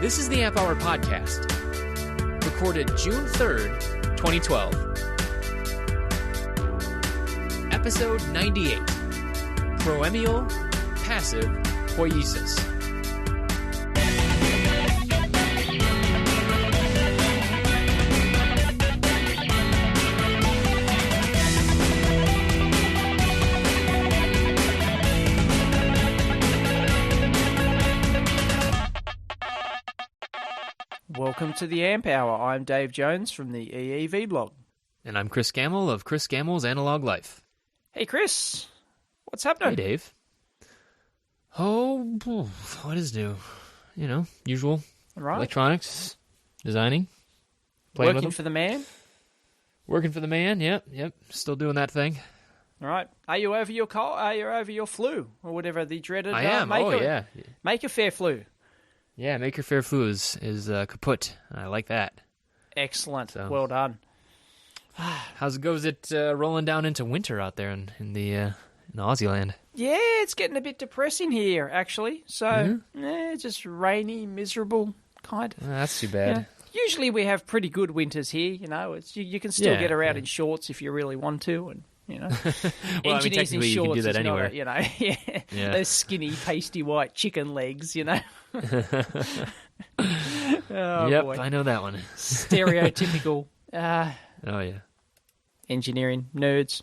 This is the Amp Hour Podcast, recorded June 3rd, 2012. Episode 98, Proemial, Passive, Poiesis. Welcome to the Amp Hour. I'm Dave Jones from the EEV blog. And I'm Chris Gamble of Chris Gamble's Analog Life. Hey, Chris. What's happening? Hey, Dave. Oh, what is new? You know, usual. Right. Electronics, designing, playing Working for the man? Working for the man, yep. Still doing that thing. All right. Are you over your cold? Are you over your flu or whatever the dreaded? I am. Make a fair flu. Yeah, make your fair flu is kaput. I like that. Excellent. So, well done. How's it go? Is it rolling down into winter out there in Aussie land? Yeah, it's getting a bit depressing here, actually. So, just rainy, miserable kind of. That's too bad. Yeah. Usually we have pretty good winters here, you know. You can still get around in shorts if you really want to, and you know. Well, I mean, technically you can do that anywhere. You know, those skinny, pasty white chicken legs, you know. Yep, boy. I know that one. Stereotypical. Oh, yeah. Engineering nerds.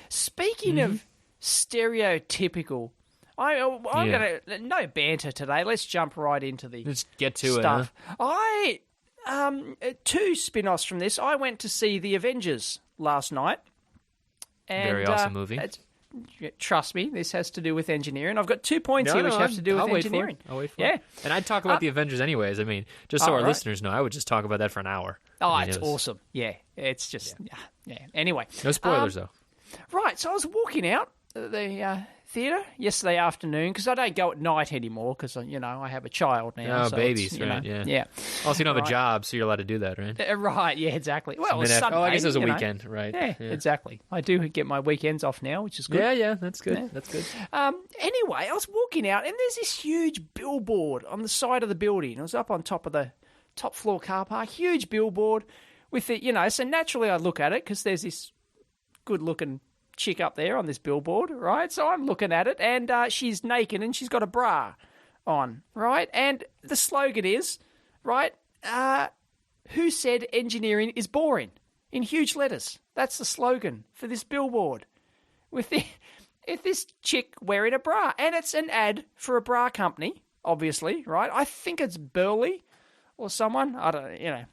Speaking of stereotypical, I'm going to... No banter today. Let's jump right into the Let's get to stuff. It, huh? Two spin-offs from this. I went to see The Avengers last night. And, very awesome movie. Trust me, this has to do with engineering. I've got 2 points here which have to do with engineering. I'll wait for it. And I'd talk about The Avengers anyways. I mean, just so our listeners know, I would just talk about that for an hour. Oh, it's awesome. Yeah, it's just... Yeah. Anyway. No spoilers, though. Right, so I was walking out the theatre yesterday afternoon, because I don't go at night anymore, because, you know, I have a child now. Oh, so babies, right, yeah. Also, you don't have a job, so you're allowed to do that, right? Right, yeah, exactly. Well, Sunday, I guess it was a weekend, right? Yeah, exactly. I do get my weekends off now, which is good. Yeah, that's good. Yeah. That's good. Anyway, I was walking out, and there's this huge billboard on the side of the building. It was up on top of the top floor car park, huge billboard with it, you know, so naturally I look at it, because there's this good-looking chick up there on this billboard, right? So I'm looking at it, and she's naked, and she's got a bra on, right? And the slogan is, right, who said engineering is boring? In huge letters. That's the slogan for this billboard. With this chick wearing a bra. And it's an ad for a bra company, obviously, right? I think it's Burley or someone. I don't, you know.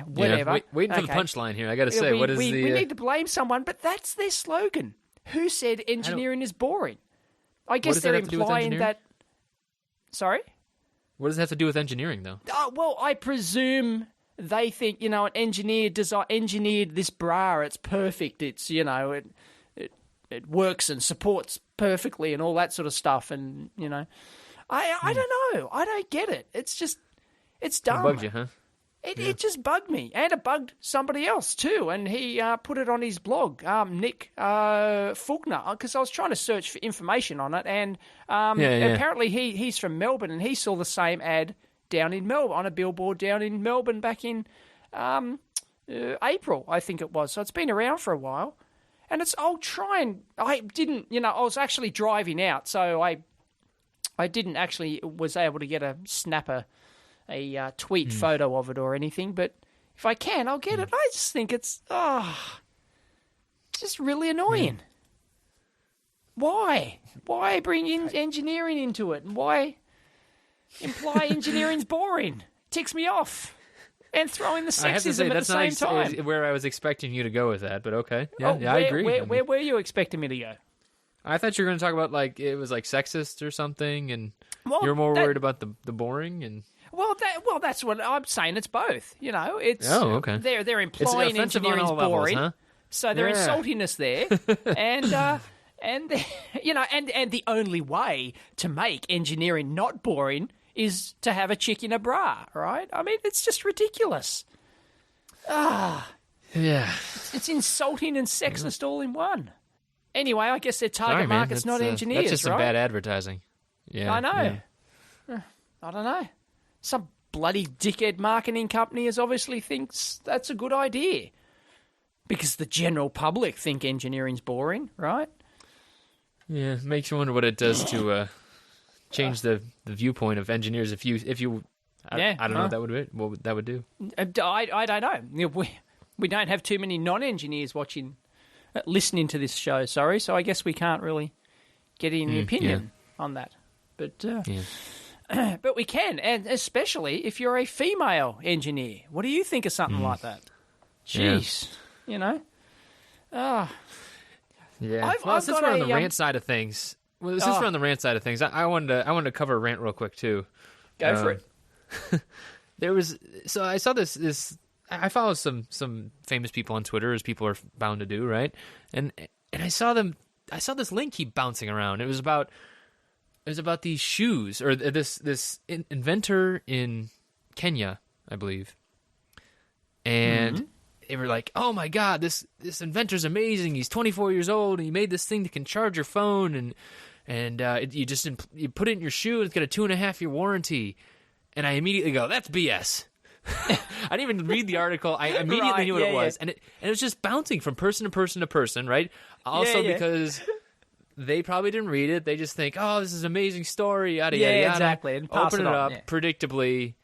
Whatever. Yeah, waiting for the punchline here. I got to say, we need to blame someone, but that's their slogan. Who said engineering is boring? I guess they're implying that... Sorry? What does that have to do with engineering, though? Well, I presume they think, you know, an engineer engineered this bra. It's perfect. It's, you know, it works and supports perfectly and all that sort of stuff. And, you know, I don't know. I don't get it. It's just, it's dumb. It bugged you, huh? It just bugged me, and it bugged somebody else too, and he put it on his blog, Nick Faulkner, because I was trying to search for information on it, and apparently he's from Melbourne, and he saw the same ad down in Melbourne, on a billboard down in Melbourne back in April, I think it was, so it's been around for a while, and I was actually driving out, so I didn't actually was able to get a tweet photo of it or anything, but if I can, I'll get it. I just think it's just really annoying. Why? Why bring in engineering into it? And why imply engineering's boring? Ticks me off. And throw in the sexism at the same time. That's not where I was expecting you to go with that, but okay. Yeah, I agree. Where were you expecting me to go? I thought you were going to talk about, like, it was like sexist or something, and you're more worried about the boring and... Well, that's what I'm saying. It's both. You know, it's okay. They're implying engineering's boring, huh? So they're insulting us there, and you know, and the only way to make engineering not boring is to have a chick in a bra, right? I mean, it's just ridiculous. Yeah, it's insulting and sexist all in one. Anyway, I guess their target market's not engineers, that's just right? some bad advertising. Yeah, I know. Yeah. I don't know. Some bloody dickhead marketing company is obviously thinks that's a good idea. Because the general public think engineering's boring, right? Yeah, makes you wonder what it does to change the viewpoint of engineers. If you, I don't know what that would do. I don't know. We don't have too many non-engineers listening to this show. Sorry, so I guess we can't really get any opinion on that. But but we can, and especially if you're a female engineer. What do you think of something like that? Jeez, you know. Yeah. Since we're on the rant side of things, I wanted to cover a rant real quick too. Go for it. I saw this. I follow some famous people on Twitter, as people are bound to do, right? And I saw this link keep bouncing around. It was about these shoes, or this inventor in Kenya, I believe, and. They were like, "Oh my God, this inventor's amazing. He's 24 years old, and he made this thing that can charge your phone, and you put it in your shoe, and it's got a 2.5-year warranty." And I immediately go, "That's BS." I didn't even read the article. I immediately knew what it was, and it was just bouncing from person to person to person, right? Also because they probably didn't read it, they just think, "Oh, this is an amazing story." Yada yada yada. Exactly. And pass open it up on, predictably.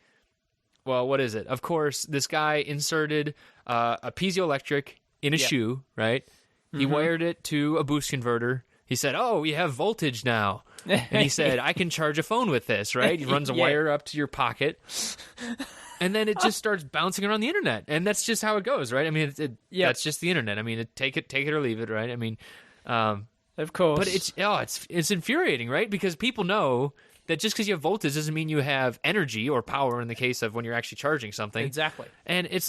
Well, what is it? Of course, this guy inserted a piezoelectric in a shoe, right? He wired it to a boost converter. He said, "Oh, we have voltage now." And he said, "I can charge a phone with this," right? He runs a wire up to your pocket. And then it just starts bouncing around the internet. And that's just how it goes, right? I mean, that's just the internet. I mean, take it or leave it, right? I mean, of course. But it's infuriating, right? Because people know that just because you have voltage doesn't mean you have energy or power in the case of when you're actually charging something. Exactly. And it's,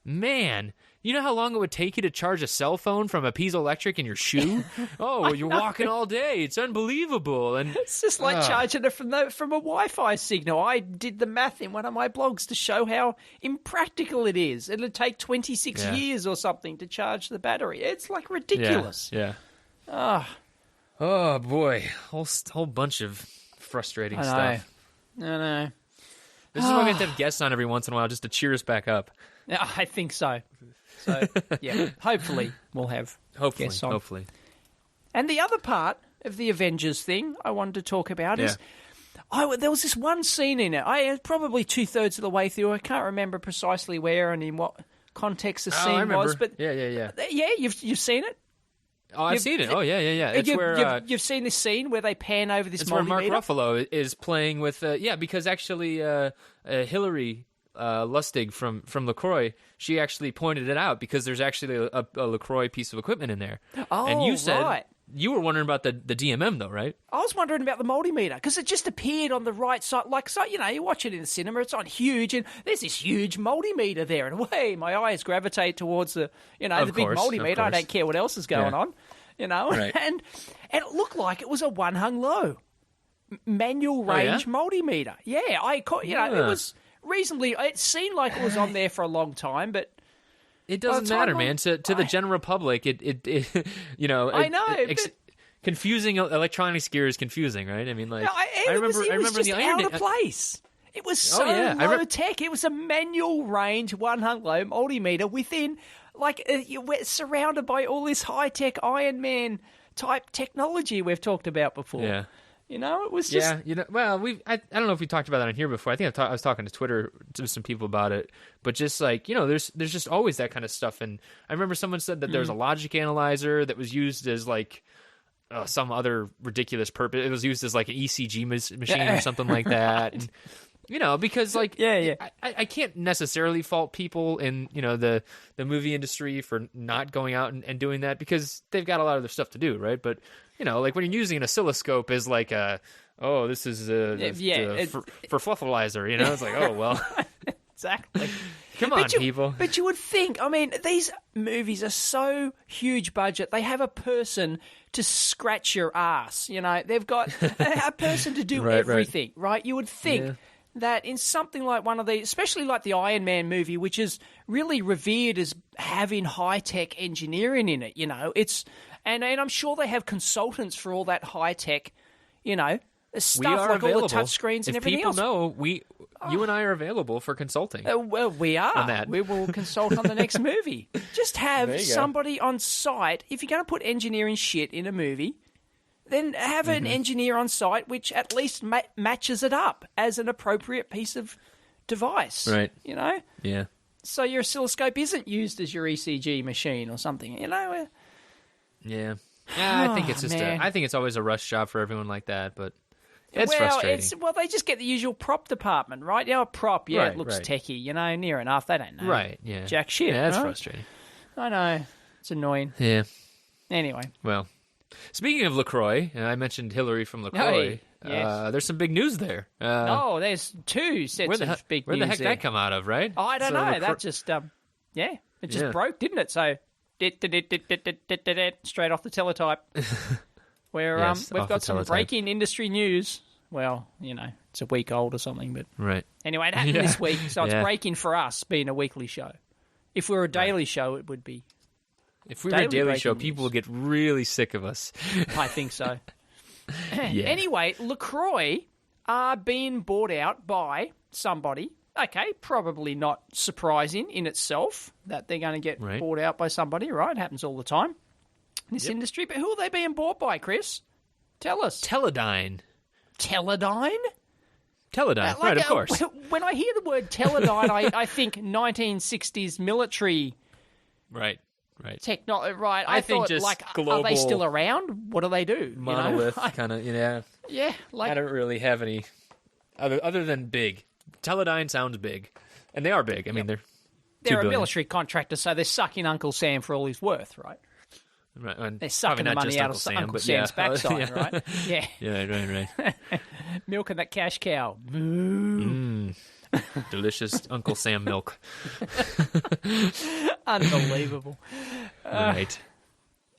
man, you know how long it would take you to charge a cell phone from a piezoelectric in your shoe? You're walking all day. It's unbelievable. And it's just like charging it from a Wi-Fi signal. I did the math in one of my blogs to show how impractical it is. It'll take 26 years or something to charge the battery. It's like ridiculous. Yeah. Oh boy, whole bunch of frustrating stuff. I know. This is why we have to have guests on every once in a while just to cheer us back up. Yeah, I think so. So, yeah, hopefully we'll have guests on. Hopefully. And the other part of the Avengers thing I wanted to talk about is there was this one scene in it. Probably 2/3 of the way through. I can't remember precisely where and in what context the scene was. But yeah. Yeah, you've seen it? Oh, I've seen it. Oh, yeah. It's you've seen this scene where they pan over this multimeter? It's where Mark Ruffalo is playing with... because actually Hillary Lustig from LaCroix, she actually pointed it out because there's actually a LaCroix piece of equipment in there. Oh, and you said, right. You were wondering about the DMM, though, right? I was wondering about the multimeter because it just appeared on the right side. You watch it in the cinema, it's on huge, and there's this huge multimeter there. And my eyes gravitate towards the big multimeter. I don't care what else is going on, Right. And it looked like it was a one hung low manual range multimeter. Yeah, it was reasonably. It seemed like it was on there for a long time, but. It doesn't matter, man. To the general public, I know. Confusing electronics gear is confusing, right? I mean, like I remember just the out of place. It was so low tech. It was a manual range one hung low multimeter within, we're surrounded by all this high tech Iron Man type technology we've talked about before. Yeah. It was just... Yeah, well, I don't know if we talked about that on here before. I think I was talking to Twitter to some people about it. But just there's just always that kind of stuff. And I remember someone said that there's a logic analyzer that was used as some other ridiculous purpose. It was used as like an ECG machine or something like that. And, because I can't necessarily fault people in, the movie industry for not going out and doing that because they've got a lot of their stuff to do, right? But... when you're using an oscilloscope as this is for fluffalizer, it's like, oh, well. Exactly. Come on, people. But you would think, these movies are so huge budget. They have a person to scratch your ass, They've got a person to do everything, right? You would think that in something like one of these, especially like the Iron Man movie, which is really revered as having high-tech engineering in it, it's... And I'm sure they have consultants for all that high-tech, There's We stuff are like available. all the touch screens and if everything people else. know, you and I are available for consulting. Well, we are. On that. We will consult on the next movie. Just have There you go. somebody on site. If you're going to put engineering shit in a movie, then have an engineer on site which at least matches it up as an appropriate piece of device. Right. You know? Yeah. So your oscilloscope isn't used as your ECG machine or something, you know? Yeah. Yeah, I think it's just man. I think it's always a rush job for everyone like that, but it's frustrating. Well, they just get the usual prop department, right? You know, a prop, yeah, Right, it looks right. techie, you know, near enough. They don't know. Right, yeah. Jack shit. Yeah, that's right? frustrating. I know. It's annoying. Yeah. Anyway. Well, speaking of LaCroix, I mentioned Hillary from LaCroix. Hey, yes. There's some big news there. There's two sets of big where news the heck there. that come out of, right? Oh, I don't So know. That just, it just Yeah. broke, didn't it? So, straight off the teletype. Where Yes, we've off got the some teletype. breaking industry news. Well, you know, it's a week old or something, but Right. anyway, it happened Yeah. this week, so it's Yeah. breaking for us being a weekly show. If we were a daily show, it would be. If we were a Daily daily breaking show, news. people would get really sick of us. I think so. Yeah. Anyway, LaCroix are being bought out by somebody. Okay, probably not surprising in itself that they're going to get Right. bought out by somebody, right? It happens all the time in this industry. But who are they being bought by, Chris? Tell us. Teledyne. Teledyne? Teledyne, right, of course. When I hear the word Teledyne, I think 1960s military Right, right. technology. Right, I think thought, just like, are global they still around? What do they do? Monolith, You know? kind of, yeah. Yeah, like I don't really have any, other than big. Teledyne sounds big. And they are big. I mean, they're $2 they're a billion. military contractor, so they're sucking Uncle Sam for all he's worth, right? Right, and They're sucking the probably not money just out Uncle of Sam, Uncle but Sam's yeah. backside, Yeah. right? Yeah. Yeah, right. Milking that cash cow. Delicious Uncle Sam milk. Unbelievable. Right.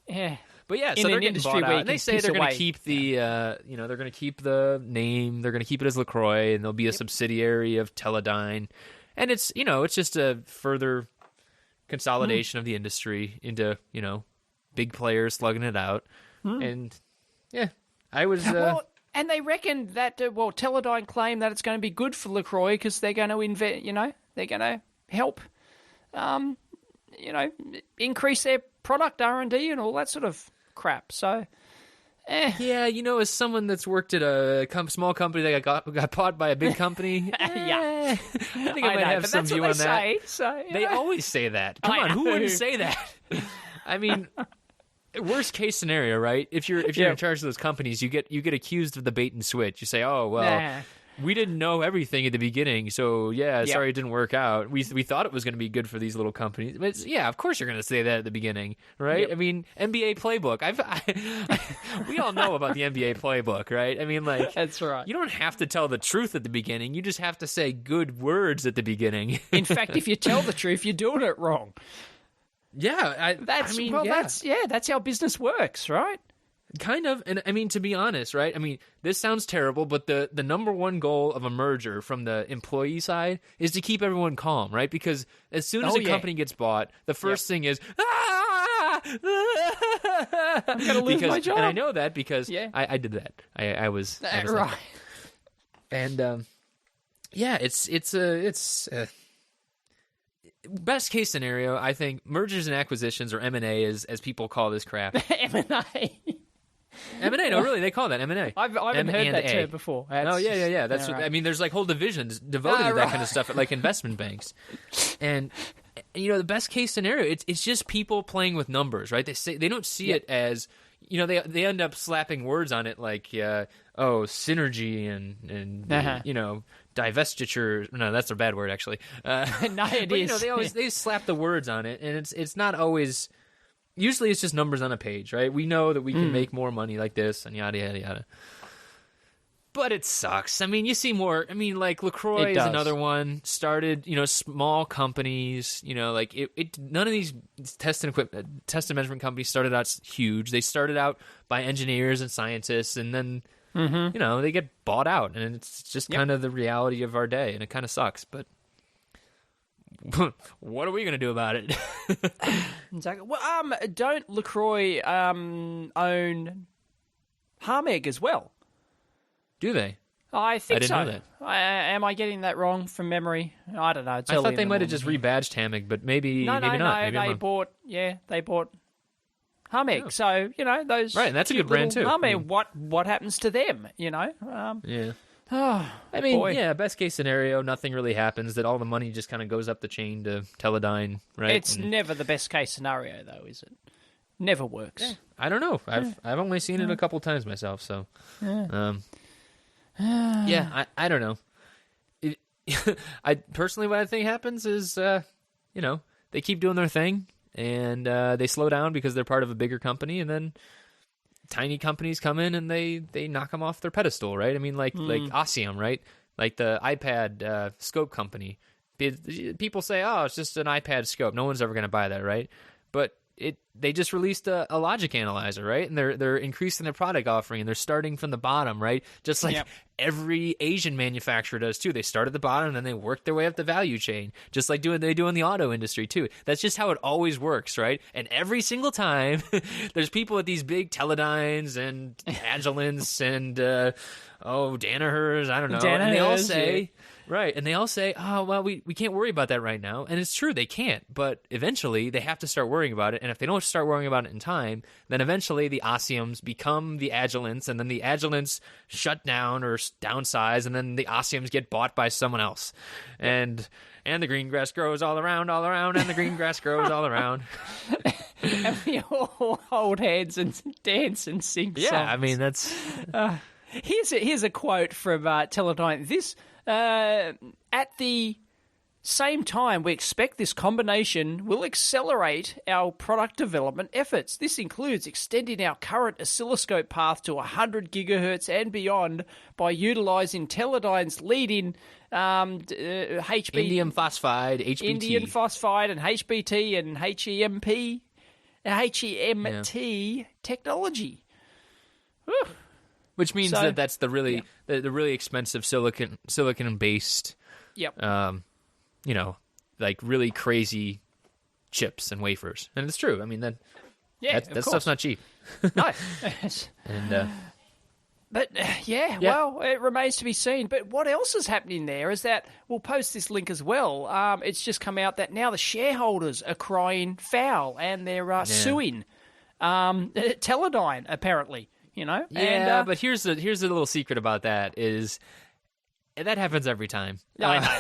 Yeah. But yeah, In so they're an getting industry bought where out. you And they can say piss they're going away. to keep the, they're going to keep the name. They're going to keep it as LaCroix, and there'll be a subsidiary of Teledyne. And it's, it's just a further consolidation of the industry into, big players slugging it out. And yeah, I was. Well, and they reckon that, Teledyne claim that it's going to be good for LaCroix because they're going to they're going to help, increase their product R&D and all that sort of crap. So, yeah, as someone that's worked at a small company that got bought by a big company, yeah. I think I might know, have but some that's view what on they that. say, so, They always say that. Come I on, who know. wouldn't say that? I mean, worst case scenario, right? If you're in charge of those companies, you get accused of the bait and switch. You say, "Oh, well, Nah. we didn't know everything at the beginning, so yeah, Yep. sorry it didn't work out. We thought it was going to be good for these little companies." But yeah, of course you're going to say that at the beginning, right? Yep. I mean, NBA playbook. We all know about the NBA playbook, right? I mean, like, That's right. you don't have to tell the truth at the beginning. You just have to say good words at the beginning. In fact, if you tell the truth, you're doing it wrong. Yeah, That's how business works, right? Kind of. And I mean, to be honest, right? I mean, this sounds terrible, but the number one goal of a merger from the employee side is to keep everyone calm, right? Because as soon as a company gets bought, the first thing is, I'm gonna lose my job. And I know that because Yeah. I did that. I was Right. that. And it's best case scenario. I think mergers and acquisitions, or M&A, as people call this crap. M&A. M&A, no, really, they call that M&A. I haven't heard that M&A. term before. Oh, yeah. That's Yeah, what, right. I mean, there's like whole divisions devoted to that kind of stuff at like investment banks. And the best case scenario, it's just people playing with numbers, right? They don't see it as, they end up slapping words on it like synergy and divestiture. No, that's a bad word actually. No, it but, is. they slap the words on it, and it's not always. Usually, it's just numbers on a page, right? We know that we can make more money like this, and yada yada yada. But it sucks. I mean, you see more. I mean, like LaCroix is another one. Started, small companies. Like none of these test and measurement companies started out huge. They started out by engineers and scientists, and then they get bought out, and it's just kind of the reality of our day, and it kind of sucks. But what are we going to do about it? Exactly. Well, don't LaCroix own Harmeg as well? Do they? I think I didn't so. know that. Am I getting that wrong from memory? I don't know. It's I early thought in they the might have morning just here. rebadged Hammock, but maybe No, not. Maybe I'm they wrong. bought Hummick. Oh. So, those Right, and that's a cute good brand, little too. I Hummick, mean- what happens to them, Yeah. Oh, I mean, boy. yeah, best case scenario, nothing really happens, that all the money just kind of goes up the chain to Teledyne, right? It's And never the best case scenario, though, is it? Never works. I don't know. I've only seen it a couple times myself, so yeah, I don't know. I personally, what I think happens is, they keep doing their thing, and they slow down because they're part of a bigger company, and then tiny companies come in and they knock them off their pedestal, right? I mean, like Ossium, right? Like the iPad scope company. People say, oh, it's just an iPad scope. No one's ever going to buy that, right? But they just released a logic analyzer, right? And they're increasing their product offering, and they're starting from the bottom, right? Just like every Asian manufacturer does too. They start at the bottom and then they work their way up the value chain, just like they do in the auto industry too. That's just how it always works, right? And every single time, there's people at these big Teledynes and Agilents and Danaher's, I don't know, and they all say. Right, and they all say, oh, well, we can't worry about that right now. And it's true, they can't. But eventually, they have to start worrying about it. And if they don't start worrying about it in time, then eventually the Ossiums become the Agilents, and then the Agilents shut down or downsize, and then the Ossiums get bought by someone else. And the green grass grows all around, and the green grass grows all around. And we all hold hands and dance and sing songs. Yeah, I mean, that's... Here's a quote from Teledyne. This... at the same time, we expect this combination will accelerate our product development efforts. This includes extending our current oscilloscope path to 100 gigahertz and beyond by utilizing Teledyne's leading HB... Indium phosphide, HBT. Indium phosphide and HBT and HEMT technology. Whew. Which means that's the really the really expensive silicon based, like really crazy chips and wafers, and it's true. I mean that stuff's not cheap. No, and but well, it remains to be seen. But what else is happening there is that we'll post this link as well. It's just come out that now the shareholders are crying foul and they're suing Teledyne apparently. But here's a little secret about that is that happens every time. I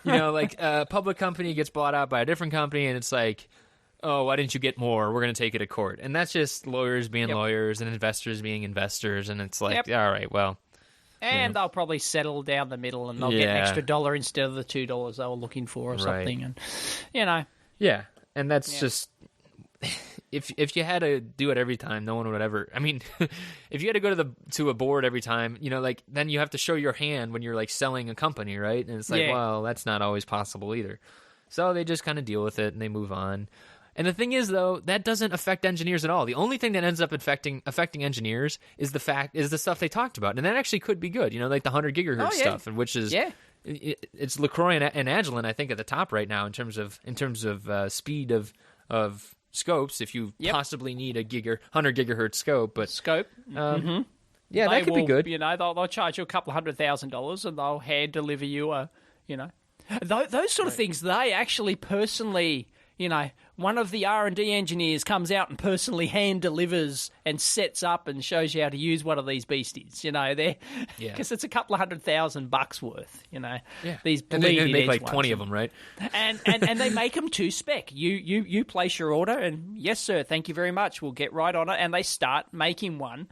know. Like a public company gets bought out by a different company, and it's like, oh, why didn't you get more? We're going to take it to court, and that's just lawyers being lawyers and investors being investors, and it's like, all right, well, and they'll probably settle down the middle, and they'll get an extra $1 instead of the $2 they were looking for, or something, and and that's just. If you had to do it every time, no one would ever. I mean, if you had to go to a board every time, then you have to show your hand when you're like selling a company, right? And it's like, well, that's not always possible either. So they just kind of deal with it and they move on. And the thing is, though, that doesn't affect engineers at all. The only thing that ends up affecting engineers is the stuff they talked about, and that actually could be good. Like the 100 gigahertz stuff, and which is it's LaCroix and Agilent, I think, at the top right now in terms of speed of scopes, if you possibly need a 100 gigahertz scope, but scope, that could be good. They'll charge you a couple $100,000, and they'll hand deliver you those sort of things. They actually personally, one of the R&D engineers comes out and personally hand delivers and sets up and shows you how to use one of these beasties. Because it's a couple of $100,000 worth. These and they make like ones. 20 of them, right? And they make them to spec. You place your order, and yes, sir, thank you very much. We'll get right on it, and they start making one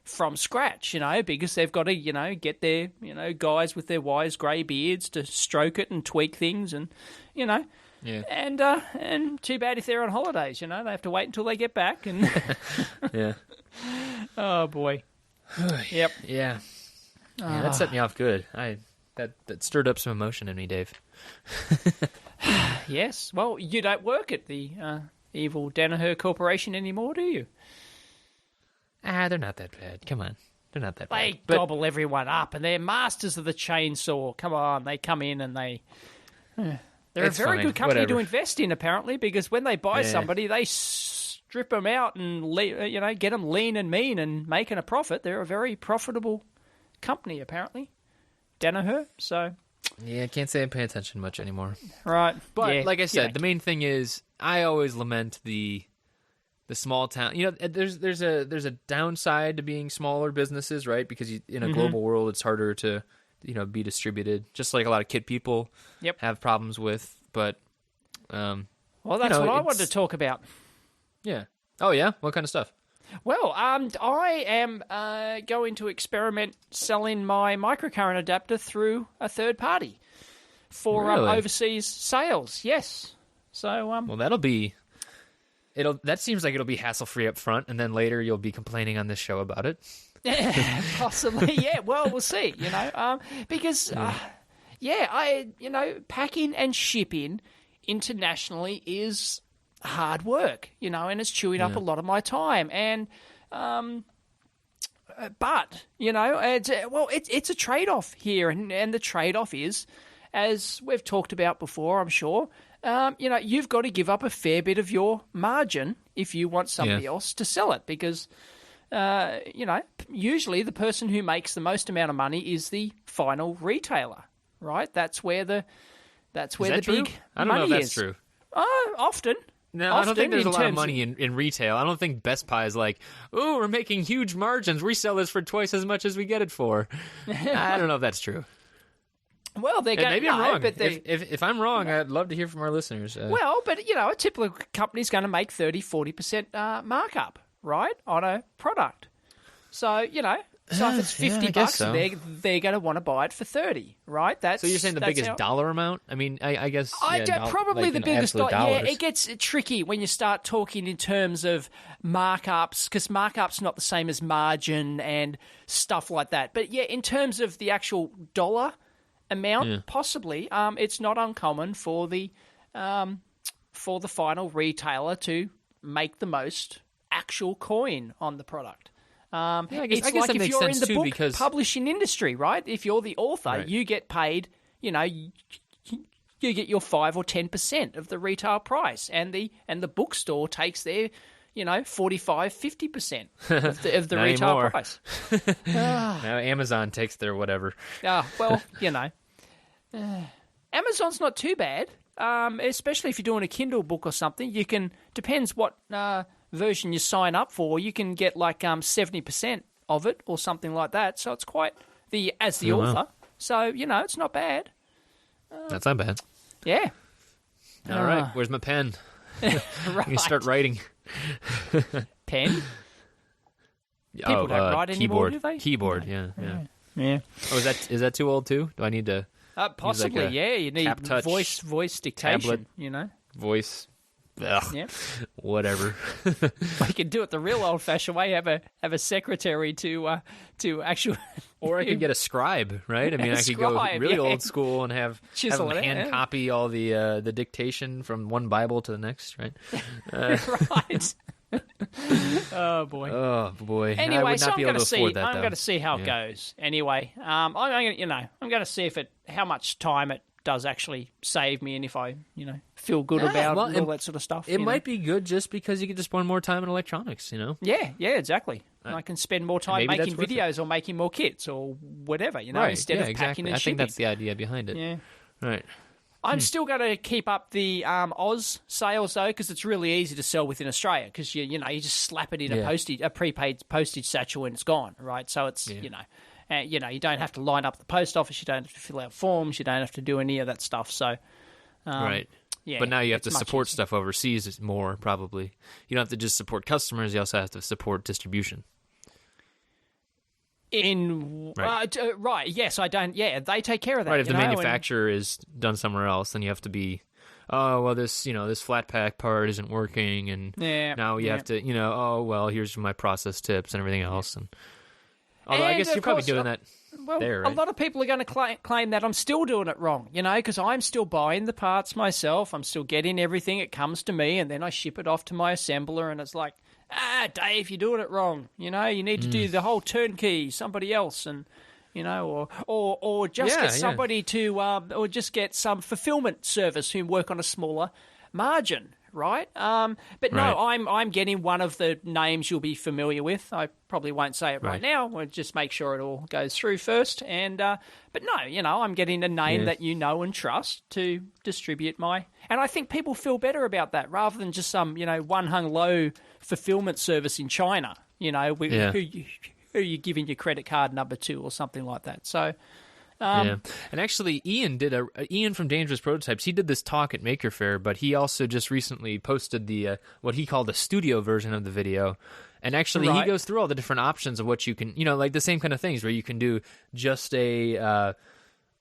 from scratch. Because they've got to get their guys with their wise grey beards to stroke it and tweak things, and Yeah. And too bad if they're on holidays, they have to wait until they get back. And yeah. Oh boy. Yep. Yeah. That set me off good. That stirred up some emotion in me, Dave. Yes. Well, you don't work at the evil Danaher Corporation anymore, do you? They're not that bad. Come on. They're not that bad. They gobble everyone up, and they're masters of the chainsaw. Come on, they come in and they... They're It's a very fine. good company Whatever. to invest in, apparently, because when they buy somebody, they strip them out and get them lean and mean and making a profit. They're a very profitable company, apparently. Danaher, so... Yeah, I can't say I pay attention much anymore. Right. But yeah, like I said, the main thing is I always lament the small town. You know, there's a downside to being smaller businesses, right? Because in a global world, it's harder to be distributed. Just like a lot of kid people have problems with. But well, that's what I wanted to talk about. Yeah. Oh yeah. What kind of stuff? Well, I am going to experiment selling my microcurrent adapter through a third party for overseas sales. Yes. So well, that seems like it'll be hassle-free up front, and then later you'll be complaining on this show about it. Possibly, yeah. Well, we'll see, because, packing and shipping internationally is hard work, and it's chewing up a lot of my time. And, but, it's a trade-off here, and the trade-off is, as we've talked about before, I'm sure, you've got to give up a fair bit of your margin if you want somebody else to sell it, because, usually the person who makes the most amount of money is the final retailer, right? That's where the big I don't money know if that's is. True. Often. No, I don't think there's a lot of money in retail. I don't think Best Buy is like, oh, we're making huge margins. We sell this for twice as much as we get it for. I don't know if that's true. Well, they're going to... Maybe I'm wrong. But if I'm wrong, I'd love to hear from our listeners. Well, but, a typical company's going to make 40% markup, right, on a product. So, so if it's $50, so. they're going to want to buy it for 30, right? So you're saying the biggest dollar amount? I mean, I guess... probably like the biggest dollar. dollars. Yeah, it gets tricky when you start talking in terms of markups, because markup's not the same as margin and stuff like that. But, yeah, in terms of the actual dollar amount, possibly, it's not uncommon for the final retailer to make the most actual coin on the product. I guess it's that like if makes you're in sense the too, book publishing industry, right? If you're the author, you get paid, you get your 5 or 10% of the retail price, and the bookstore takes their 45, 50% of the retail price. Now Amazon takes their whatever. Well, Amazon's not too bad, especially if you're doing a Kindle book or something. You can, depends what version you sign up for, you can get like 70% of it or something like that. So it's quite as the author. Wow. So, it's not bad. That's not bad. Yeah. All right. Where's my pen? Right. You start writing. Pen? People don't write anymore, do they? Keyboard, yeah. Oh, is that too old too? Do I need to? Possibly, like you need voice dictation, tablet, voice. Ugh, yeah. Whatever. We could do it the real old-fashioned way. Have a secretary to actually. Or I could get a scribe, right? I mean, I could go really old school and have them hand copy all the dictation from one Bible to the next, right? Right. Oh boy. Oh boy. Anyway, I would not so be able to afford that. I'm going to see how it goes. Anyway, I'm going to see how much time it does actually save me, and if I, feel good about it and all that sort of stuff. It might be good just because you can just spend more time in electronics, Yeah, exactly. I can spend more time making videos or making more kits or whatever, instead of packing and shipping. I think that's the idea behind it. Yeah. Right. I'm still going to keep up the Oz sales though, because it's really easy to sell within Australia. Because you just slap it in a prepaid postage satchel and it's gone, right? So it's you don't have to line up at the post office, you don't have to fill out forms, you don't have to do any of that stuff. So right. Yeah, but now you have to support stuff overseas more, probably. You don't have to just support customers; you also have to support distribution. Right, yes, I don't. Yeah, they take care of that. Right, if the manufacturer is done somewhere else, then you have to be. Oh well, this flat pack part isn't working, and now you have to here's my process tips and everything else. And although I guess you're probably doing that. Well, there, right? A lot of people are going to claim that I'm still doing it wrong, because I'm still buying the parts myself. I'm still getting everything. It comes to me, and then I ship it off to my assembler, and it's like, Dave, you're doing it wrong. You need to do the whole turnkey, somebody else, and or just get somebody to, or just get some fulfillment service who work on a smaller margin, right? But no, Right. I'm getting one of the names you'll be familiar with. I probably won't say it right Right. now. We'll just make sure it all goes through first. And but no, I'm getting a name Yeah. that you know and trust to distribute my. And I think people feel better about that rather than just some one hung low fulfillment service in China. Yeah. Who you giving your credit card number to or something like that. So. Yeah, and actually, Ian from Dangerous Prototypes. He did this talk at Maker Faire, but he also just recently posted the what he called the studio version of the video. And actually, he Right. goes through all the different options of what you can, like the same kind of things where you can do just a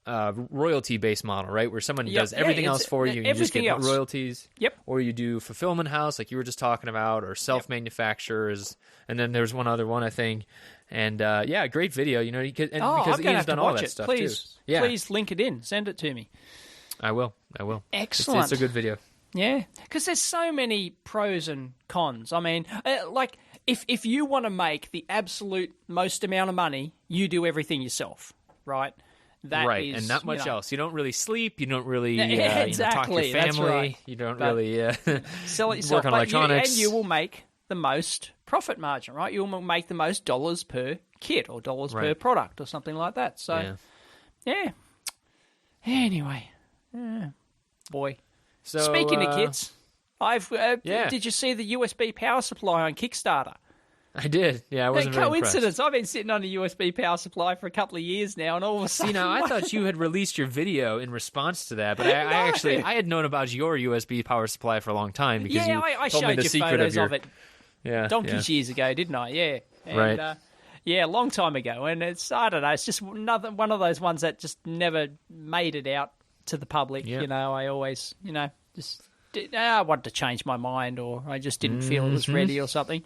royalty-based model, right? Where someone Yep. does everything Yeah, else for you, and you just everything get else. royalties. Yep. Or you do fulfillment house, like you were just talking about, or self-manufacturers. And then there's one other one, I think. And yeah, great video, because I'm Ian's going to have done to all watch that it. stuff Please, too. Yeah, please link it in. Send it to me. I will. Excellent. It's a good video. Yeah, because there's so many pros and cons. I mean, like if you want to make the absolute most amount of money, you do everything yourself, right? That right, is, and not much else. You don't really sleep. You don't really Yeah, talk to exactly, your that's family. right. You don't But really sell it yourself. work on But electronics. and you will make the most profit margin, right? You'll make the most dollars per kit or dollars per Right. product or something like that. So, yeah. Anyway, boy. So Speaking of kits, yeah. did you see the USB power supply on Kickstarter? I did. Yeah, I wasn't very impressed. Coincidence. I've been sitting on a USB power supply for a couple of years now, and all of a sudden, See, now I thought you had released your video in response to that, but I had known about your USB power supply for a long time because you I told me showed the you secret photos of your. of it Yeah, donkeys years ago, didn't I? Yeah, and, Right. Yeah, a long time ago, and I don't know. It's just another one of those ones that just never made it out to the public. Yeah. I always, I wanted to change my mind, or I just didn't feel it was ready, or something.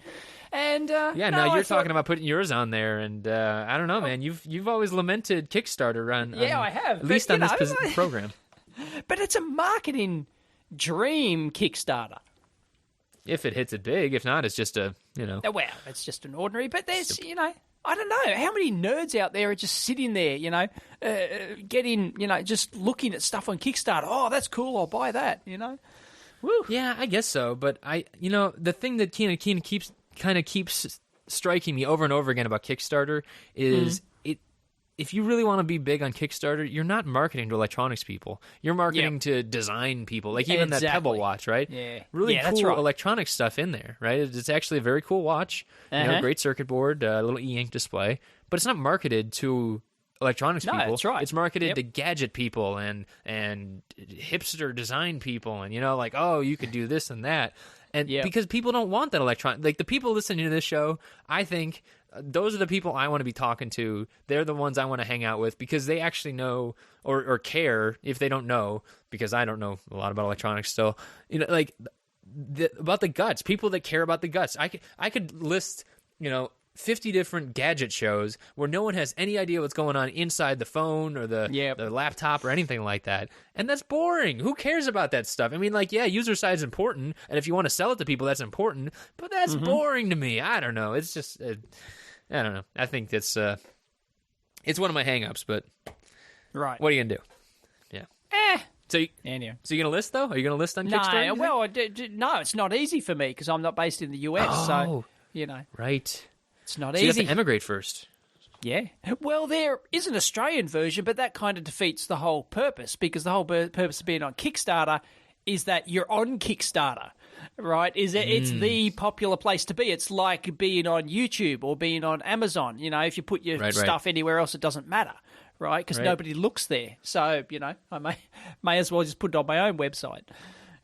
And Yeah, no, now I you're thought- talking about putting yours on there, and I don't know, man. You've always lamented Kickstarter on Yeah, I have, at but, least on this I- program. But it's a marketing dream, Kickstarter. If it hits it big, if not, it's just a Well, it's just an ordinary. But there's, I don't know how many nerds out there are just sitting there, getting, just looking at stuff on Kickstarter. Oh, that's cool. I'll buy that. Woo. Yeah, I guess so. But the thing that kind of keeps striking me over and over again about Kickstarter is if you really want to be big on Kickstarter, you're not marketing to electronics people. You're marketing to design people, like even that Exactly. Pebble watch, right? Yeah. Really Yeah, that's cool right. electronic stuff in there, right? It's actually a very cool watch. Uh-huh. Great circuit board, little e-ink display, but it's not marketed to electronics No, people. that's right. It's marketed Yep. to gadget people and hipster design people, and like, oh, you could do this and that. And Yep. because people don't want that electronic, like the people listening to this show, I think those are the people I want to be talking to. They're the ones I want to hang out with because they actually know or care if they don't know, because I don't know a lot about electronics still. Like about the guts, people that care about the guts. I could list, 50 different gadget shows where no one has any idea what's going on inside the phone or the laptop or anything like that. And that's boring. Who cares about that stuff? I mean, like, yeah, user side is important. And if you want to sell it to people, that's important. But that's boring to me. I don't know. It's just, I don't know. I think it's one of my hang-ups, but Right. what are you going to do? Yeah. So you Anyway. going to list, though? Are you going to list on Kickstarter? No, well, no, it's not easy for me because I'm not based in the US. So, Right. it's not So you have easy. to emigrate first. Yeah. Well, there is an Australian version, but that kind of defeats the whole purpose because the whole purpose of being on Kickstarter is that you're on Kickstarter, right? It's the popular place to be. It's like being on YouTube or being on Amazon. If you put your stuff anywhere else, it doesn't matter, right? Because nobody looks there. So, I may as well just put it on my own website,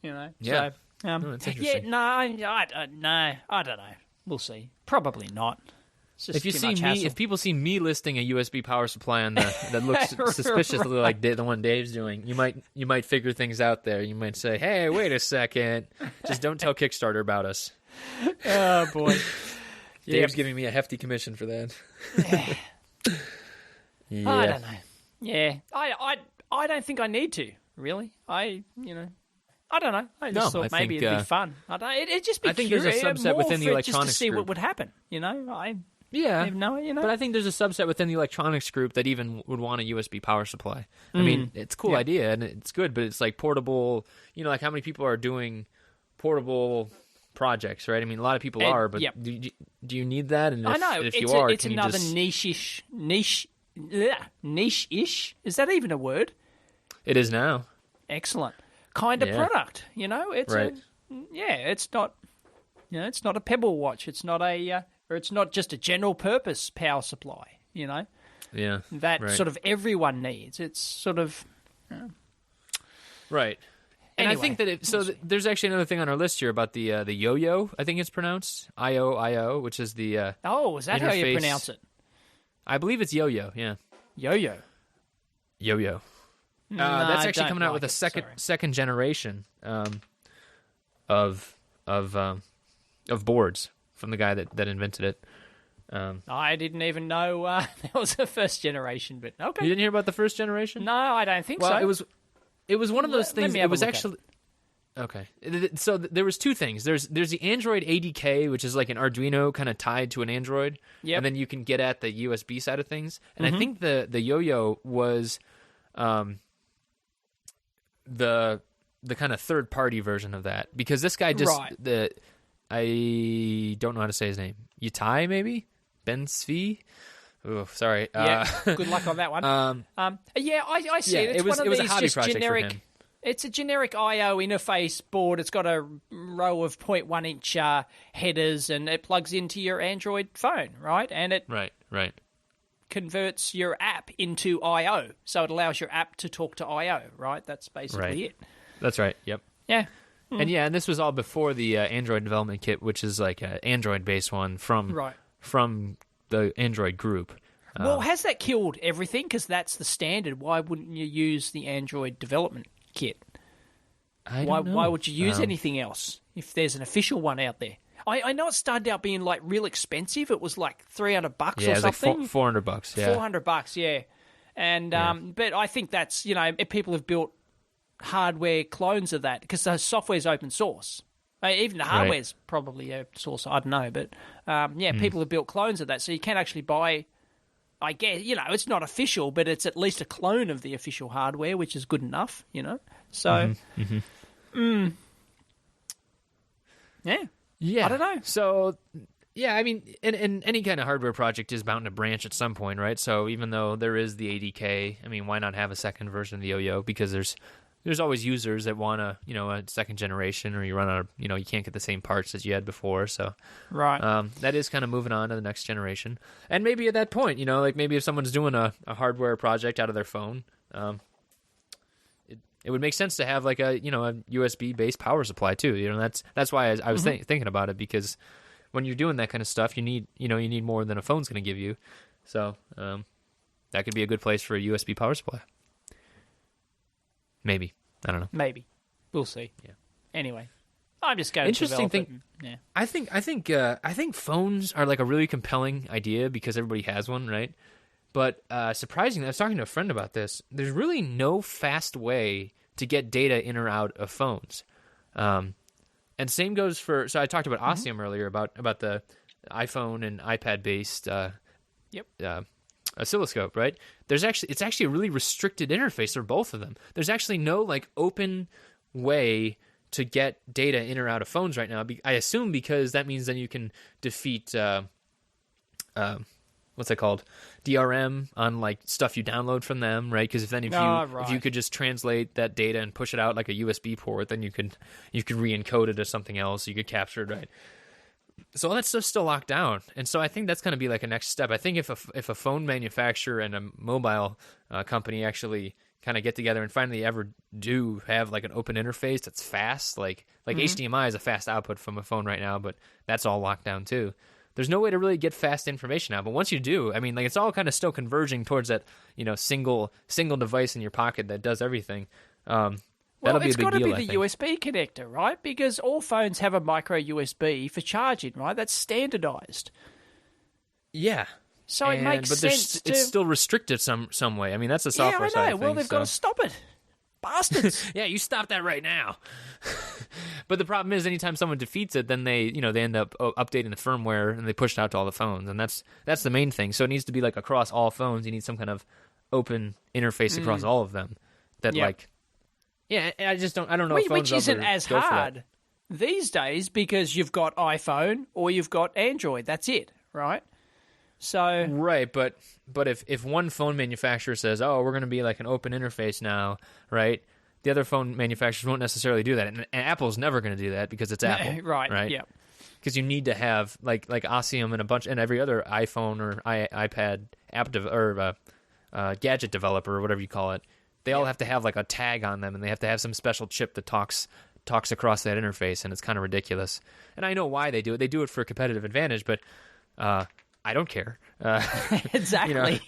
Yeah. So, that's interesting. I don't know. We'll see. Probably not. It's just If you too see much me, hassle. if people see me listing a USB power supply on that looks suspiciously like the one Dave's doing, you might figure things out there. You might say, "Hey, wait a second, just don't tell Kickstarter about us." Oh boy. Dave's giving me a hefty commission for that. Yeah. I don't know. Yeah, I don't think I need to really. I don't know. I just thought maybe it'd be fun. I don't. It'd just be. I think there's a subset more within the for just electronics to see group. what would happen. Yeah, No, but I think there's a subset within the electronics group that even would want a USB power supply. I mean, it's a cool idea and it's good, but it's like portable. Like how many people are doing portable projects, right? I mean, a lot of people are, but yep. do you need that? And I know if you are, it's can another you just... niche-ish. Is that even a word? It is now. Excellent kind of product. You know, it's right. It's not. You know, it's not a Pebble watch. It's not a, or it's not just a general purpose power supply. You know, that sort of everyone needs. It's sort of right. And anyway, I think that there's actually another thing on our list here about the yo-yo. I think it's pronounced IO, which is the is that how you pronounce it? I believe it's yo-yo. Yeah, yo-yo. That's actually coming out with a second generation of boards from the guy that invented it. I didn't even know there was a first generation, but okay. You didn't hear about the first generation? No, I don't think so. Well, it was one of those things. It was actually okay. So there was two things. There's the Android ADK, which is like an Arduino kind of tied to an Android, and then you can get at the USB side of things. And I think the yo-yo was the kind of third party version of that, because this guy just I don't know how to say his name. Yutai, maybe? Ben Svi? Oh, sorry. Yeah, good luck on that one. I see it. It's one of these just generic. It's a generic I/O interface board. It's got a row of 0.1 inch headers, and it plugs into your Android phone, right? And it right converts your app into I/O, so it allows your app to talk to I/O, right? That's basically it. That's right. Yep. Yeah. And this was all before the Android development kit, which is like an Android-based one from the Android group. Well, has that killed everything? Because that's the standard. Why wouldn't you use the Android development kit? I don't know. Why would you use anything else if there's an official one out there? I know it started out being like real expensive. It was like $300 or something. Like $400. Yeah, $400. Yeah, and but I think that's if people have built hardware clones of that, because the software's open source. Even the hardware's probably open source. I don't know, but people have built clones of that, so you can actually buy. I guess it's not official, but it's at least a clone of the official hardware, which is good enough. So, yeah. I don't know. So, yeah, I mean, and any kind of hardware project is bound to branch at some point, right? So even though there is the ADK, I mean, why not have a second version of the yo-yo? Because there's always users that want a second generation, or you run out of, you can't get the same parts as you had before. So that is kind of moving on to the next generation. And maybe at that point, like maybe if someone's doing a hardware project out of their phone, it would make sense to have like a USB based power supply too. That's why I was thinking about it, because when you're doing that kind of stuff, you need more than a phone's going to give you. So that could be a good place for a USB power supply. Maybe. I don't know. Maybe. We'll see. Yeah. Anyway, I'm just going interesting to thing. Yeah. I think phones are like a really compelling idea because everybody has one, right? But surprisingly, I was talking to a friend about this. There's really no fast way to get data in or out of phones. And same goes for. So I talked about Osseum earlier about the iPhone and iPad based. Oscilloscope, right? It's actually a really restricted interface for both of them. There's actually no like open way to get data in or out of phones right now. I assume because that means then you can defeat what's it called, DRM on like stuff you download from them, right? Because if you could just translate that data and push it out like a USB port, then you could re-encode it as something else. You could capture it, right? So all that stuff's still locked down, and so I think that's going to be like a next step. I think if a phone manufacturer and a mobile company actually kind of get together and finally ever do have like an open interface that's fast, like HDMI is a fast output from a phone right now, but that's all locked down too. There's no way to really get fast information out, but once you do, I mean, like it's all kind of still converging towards that single device in your pocket that does everything. Well, it's got to be the USB connector, right? Because all phones have a micro USB for charging, right? That's standardized. Yeah. So it makes sense. It's still restricted some way. I mean, that's the software side of things. Well, they've got to stop it. Bastards. Yeah, you stop that right now. But the problem is, anytime someone defeats it, then they end up updating the firmware and they push it out to all the phones, and that's the main thing. So it needs to be like across all phones. You need some kind of open interface across all of them. That like. Yeah, I don't know. Which isn't as hard these days because you've got iPhone or you've got Android. That's it, right? So right, but if one phone manufacturer says, "Oh, we're going to be like an open interface now," right? The other phone manufacturers won't necessarily do that, and Apple's never going to do that because it's Apple, right? Yeah. Because you need to have like Ossium and every other iPhone or iPad gadget developer or whatever you call it. They all have to have like a tag on them, and they have to have some special chip that talks across that interface, and it's kind of ridiculous. And I know why they do it. They do it for competitive advantage, but I don't care. Exactly.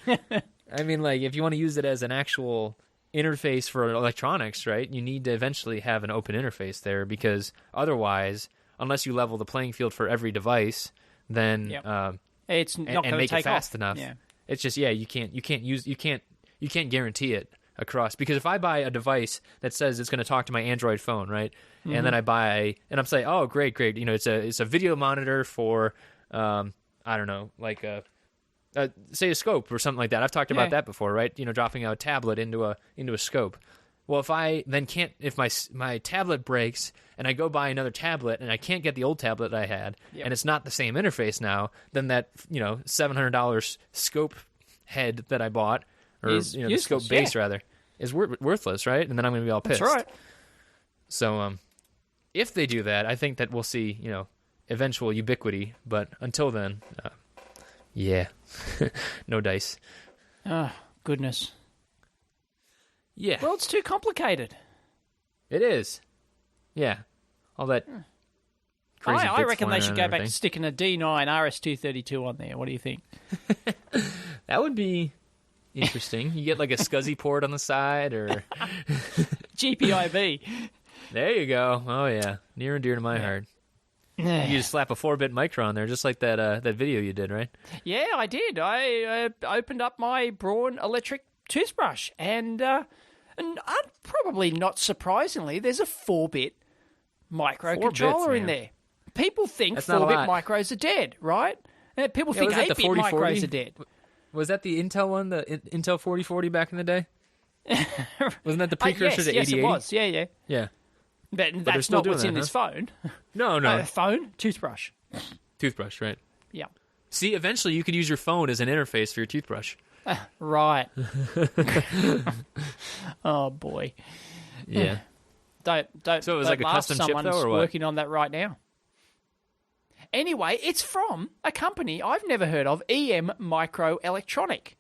I mean, like, if you want to use it as an actual interface for electronics, right, you need to eventually have an open interface there, because otherwise, unless you level the playing field for every device, then it's not going to make take it fast off. enough. Yeah. It's just you can't guarantee it across, because if I buy a device that says it's going to talk to my Android phone, right, and then I'm saying, oh, great, it's a video monitor for I don't know, like say a scope or something like that. I've talked about that before, right? Dropping a tablet into a scope. Well, if I then if my tablet breaks and I go buy another tablet and I can't get the old tablet I had, and it's not the same interface now, then that $700 scope head that I bought, or the scope base rather, is worthless, right? And then I'm going to be all pissed. That's right. So if they do that, I think that we'll see eventual ubiquity. But until then, no dice. Oh, goodness. Yeah. Well, it's too complicated. It is. Yeah. All that crazy I bits reckon they flying should around go and back to everything. sticking a D9 RS-232 on there. What do you think? That would be interesting. You get like a SCSI port on the side, or GPIB. there you go. Oh yeah, near and dear to my heart. You just slap a 4-bit micro on there, just like that video you did, right? Yeah, I did. I opened up my Braun electric toothbrush, and probably not surprisingly, there's a 4-bit microcontroller in there. People think 4-bit micros are dead, right? And people think 8-bit micros are dead. Was that the Intel one, the Intel 4040 back in the day? Wasn't that the precursor to 8080? Yes, it was. Yeah. Yeah. But that's not what's in this phone. No. Phone, toothbrush. Toothbrush, right? Yeah. See, eventually you could use your phone as an interface for your toothbrush. Right. Oh boy. Yeah. Don't. So it was like a custom chip, though, or what? Working on that right now. Anyway, it's from a company I've never heard of, EM Microelectronic.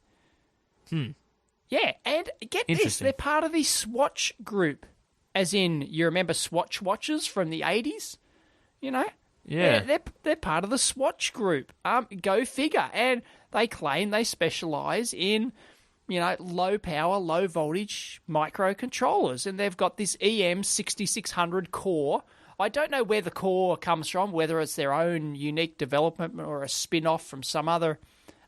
Yeah, and get this, they're part of the Swatch group. As in, you remember Swatch watches from the 80s? Yeah. They're part of the Swatch group. Go figure. And they claim they specialise in, low power, low voltage microcontrollers. And they've got this EM6600 core. I don't know where the core comes from, whether it's their own unique development or a spin-off from some other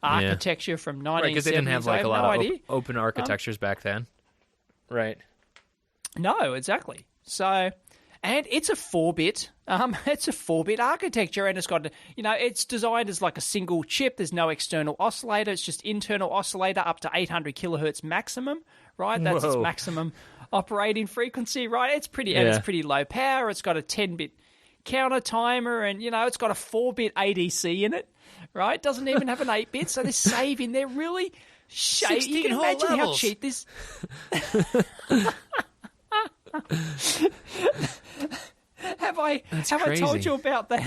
architecture from 1970s. Right, because they didn't have like a lot of open architectures back then. Right. No, exactly. So, and it's a 4-bit. It's a 4-bit architecture, and it's got, it's designed as like a single chip. There's no external oscillator. It's just internal oscillator up to 800 kilohertz maximum. Right, that's its maximum operating frequency. Right, it's pretty, and it's pretty low power. It's got a 10-bit counter timer, and it's got a 4-bit ADC in it. Right, doesn't even have an 8-bit. So they're saving. They're really shady. You can imagine how cheap this. Have I told you about that?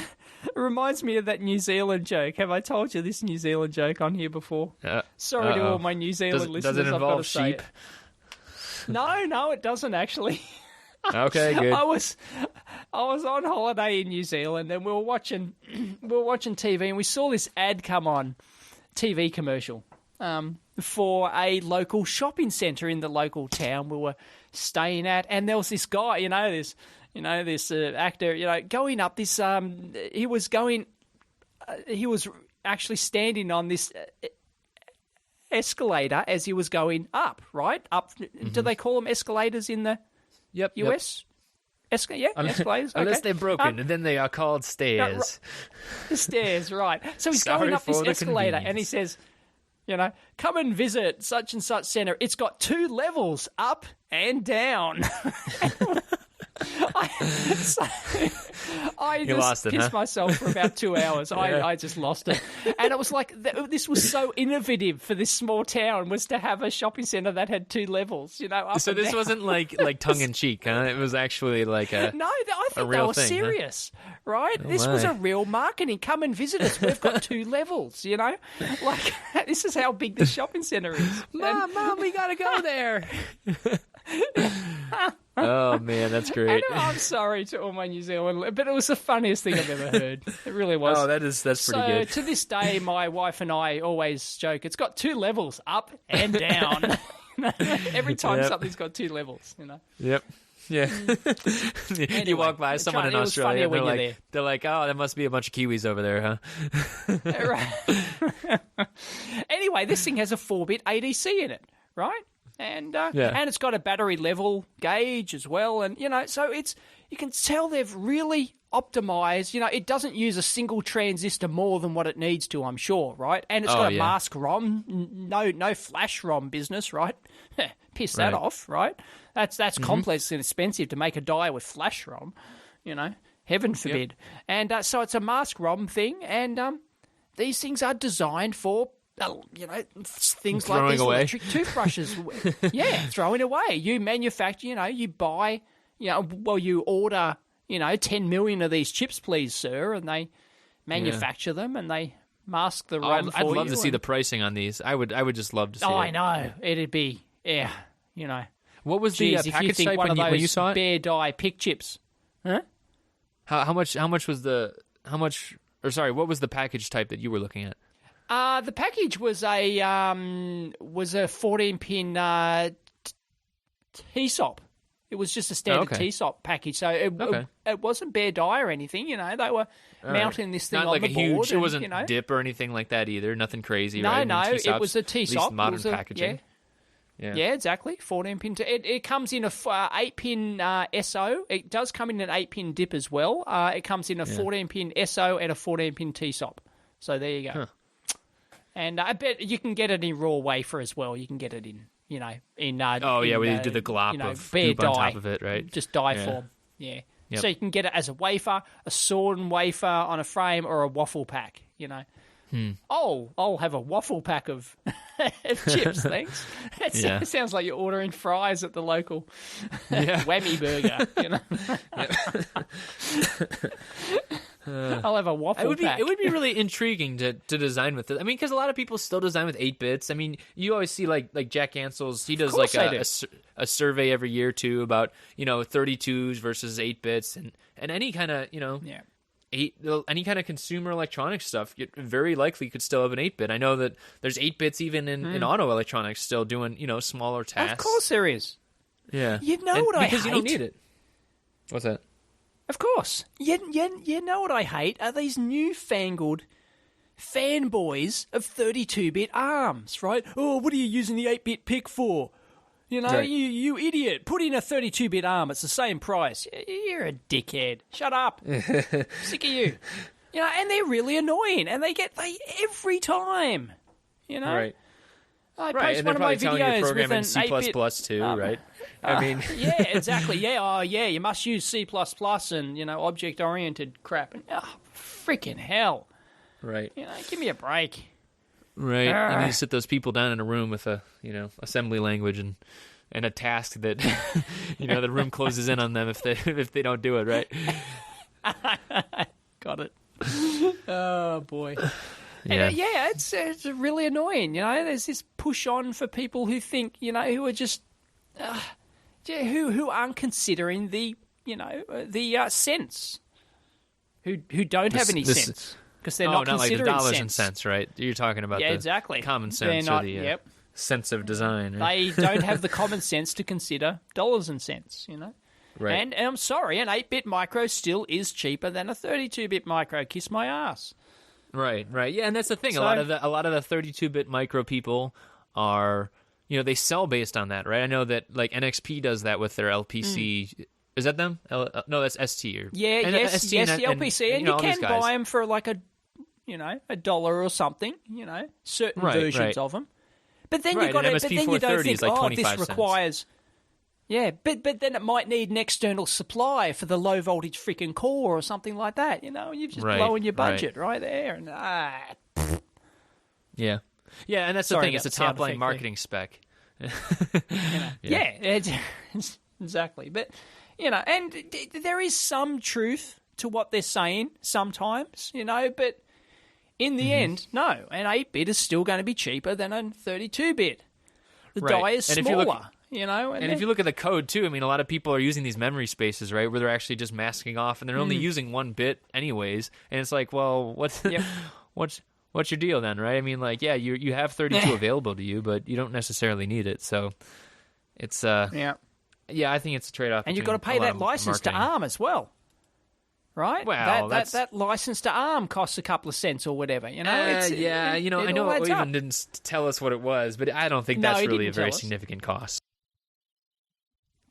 It reminds me of that New Zealand joke. Have I told you this New Zealand joke on here before? Sorry to all my New Zealand listeners. Does it involve sheep? No, it doesn't actually. Okay, good. I was on holiday in New Zealand, and we were watching TV, and we saw this ad come on, TV commercial, for a local shopping centre in the local town we were staying at, and there was this guy, this actor, going up this. He was actually standing on this escalator as he was going up. Right up. Mm-hmm. Do they call them escalators in the US? Escalators. Okay. Unless they're broken, and then they are called stairs. The stairs, right? So he's going up this escalator, and he says, come and visit such and such centre. It's got 2 levels, up and down. I So I You just lost it, pissed huh? myself for about 2 hours. I just lost it. And it was like, this was so innovative for this small town, was to have a shopping centre that had 2 levels, up So and this down. wasn't like tongue in cheek, huh? It was actually like a No, I think they real were thing, huh? serious, right? Oh, This was my. a real marketing. Come and visit us. We've got 2 levels, Like, this is how big this shopping centre is. Mom, we gotta go there. Oh man, that's great. I'm sorry to all my New Zealand, but it was the funniest thing I've ever heard. It really was. Oh, that's pretty so good. to this day, my wife and I always joke, it's got 2 levels, up and down. Every time Yep. something's got 2 levels, Yep. Yeah. Anyway, You walk by someone in it was Australia, funnier and when you're there. they're like, oh, there must be a bunch of Kiwis over there, huh? Right. Anyway, this thing has a 4-bit ADC in it, right? And and it's got a battery level gauge as well, and so you can tell they've really optimized. It doesn't use a single transistor more than what it needs to, I'm sure, right? And it's got a mask ROM, no flash ROM business, right? Piss that off, right? That's complex and expensive to make a die with flash ROM, heaven forbid. Yep. And so it's a mask ROM thing, and these things are designed for things Throwing like these away. electric toothbrushes. Yeah, throwing away. You manufacture, you buy, you order, 10 million of these chips, please, sir, and they manufacture them and they mask the ROM for I'd you. love to see the pricing on these. I would just love to see. I it. know. It'd be, What was Geez, the if you package think type one of when you those saw it? bare die pick chips. Huh? How much was what was the package type that you were looking at? The package was a 14-pin TSOP. It was just a standard TSOP package, so it wasn't bare die or anything. They were mounting this thing Not on like the a board. huge. It and, wasn't dip or anything like that either. Nothing crazy. No, right? no, I mean, it was a at least TSOP. modern packaging. Yeah, exactly. 14-pin. It comes in a 8-pin SO. It does come in an 8-pin dip as well. It comes in a 14-pin SO and a 14-pin TSOP. So there you go. Huh. And I bet you can get it in raw wafer as well. You can get it in, where you do the glop of bare goop on die, top of it, right? Just die form. Yeah. Yep. So you can get it as a wafer, a sawn wafer on a frame, or a waffle pack. Oh, I'll have a waffle pack of chips, thanks. It sounds like you're ordering fries at the local whammy burger. I'll have a waffle pack. It would be really intriguing to design with it. I mean, because a lot of people still design with 8 bits. I mean, you always see like Jack Ansel's. He does like a survey every year too about 32s versus 8 bits and any kind of any kind of consumer electronics stuff. It very likely could still have an 8-bit. I know that there's 8 bits even in auto electronics still doing smaller tasks. Of course there is. Yeah, what I hate? Because you don't need it. What's that? Of course. You know what I hate? Are these newfangled fanboys of 32-bit ARMs, right? Oh, what are you using the 8-bit pick for? You idiot. Put in a 32-bit ARM. It's the same price. You're a dickhead. Shut up. Sick of you. And they're really annoying. And they every time. Right. I Right, post and one they're of my probably telling you to videos program with in an C++ 8-bit too, right? I mean, yeah, exactly. Yeah, you must use C++ and object-oriented crap. And freaking hell! right, Give me a break. right. You need to sit those people down in a room with a assembly language and a task that the room closes in on them if they don't do it right. Got it. Oh boy. Yeah. And, it's really annoying. There's this push on for people who think who are just who aren't considering the cents, who don't have any sense because they're not like the considering dollars cents. and cents, right? You're talking about exactly. common They're sense not, or the sense of design. Right? They don't have the common sense to consider dollars and cents. Right. And I'm sorry, an 8-bit micro still is cheaper than a 32-bit micro. Kiss my ass. Right. Yeah, and that's the thing. So, a lot of the 32-bit micro people are, they sell based on that, right? I know that like NXP does that with their LPC. Is that them? No, that's ST. ST the LPC, and you all these can guys. buy them for like $1 or something. Certain versions of them. But then you got to. But then you don't think, like this 25 cents. requires. Yeah, but then it might need an external supply for the low voltage freaking core or something like that. You're just blowing your budget right there. And yeah, and that's the Sorry thing. It's a about the sound top line effect marketing spec. Exactly. But and there is some truth to what they're saying sometimes. But in the end, no, an 8-bit is still going to be cheaper than a 32-bit. The die is smaller. And if you look at the code too, I mean, a lot of people are using these memory spaces, right, where they're actually just masking off, and they're only using 1 bit anyways. And it's like, well, what's your deal then, right? I mean, like, yeah, you have 32 available to you, but you don't necessarily need it. So it's I think it's a trade-off. And you've got to pay that license to ARM as well, right? Well, that license to ARM costs a couple of cents or whatever. I know Oyvind didn't tell us what it was, but I don't think that's really a very significant cost.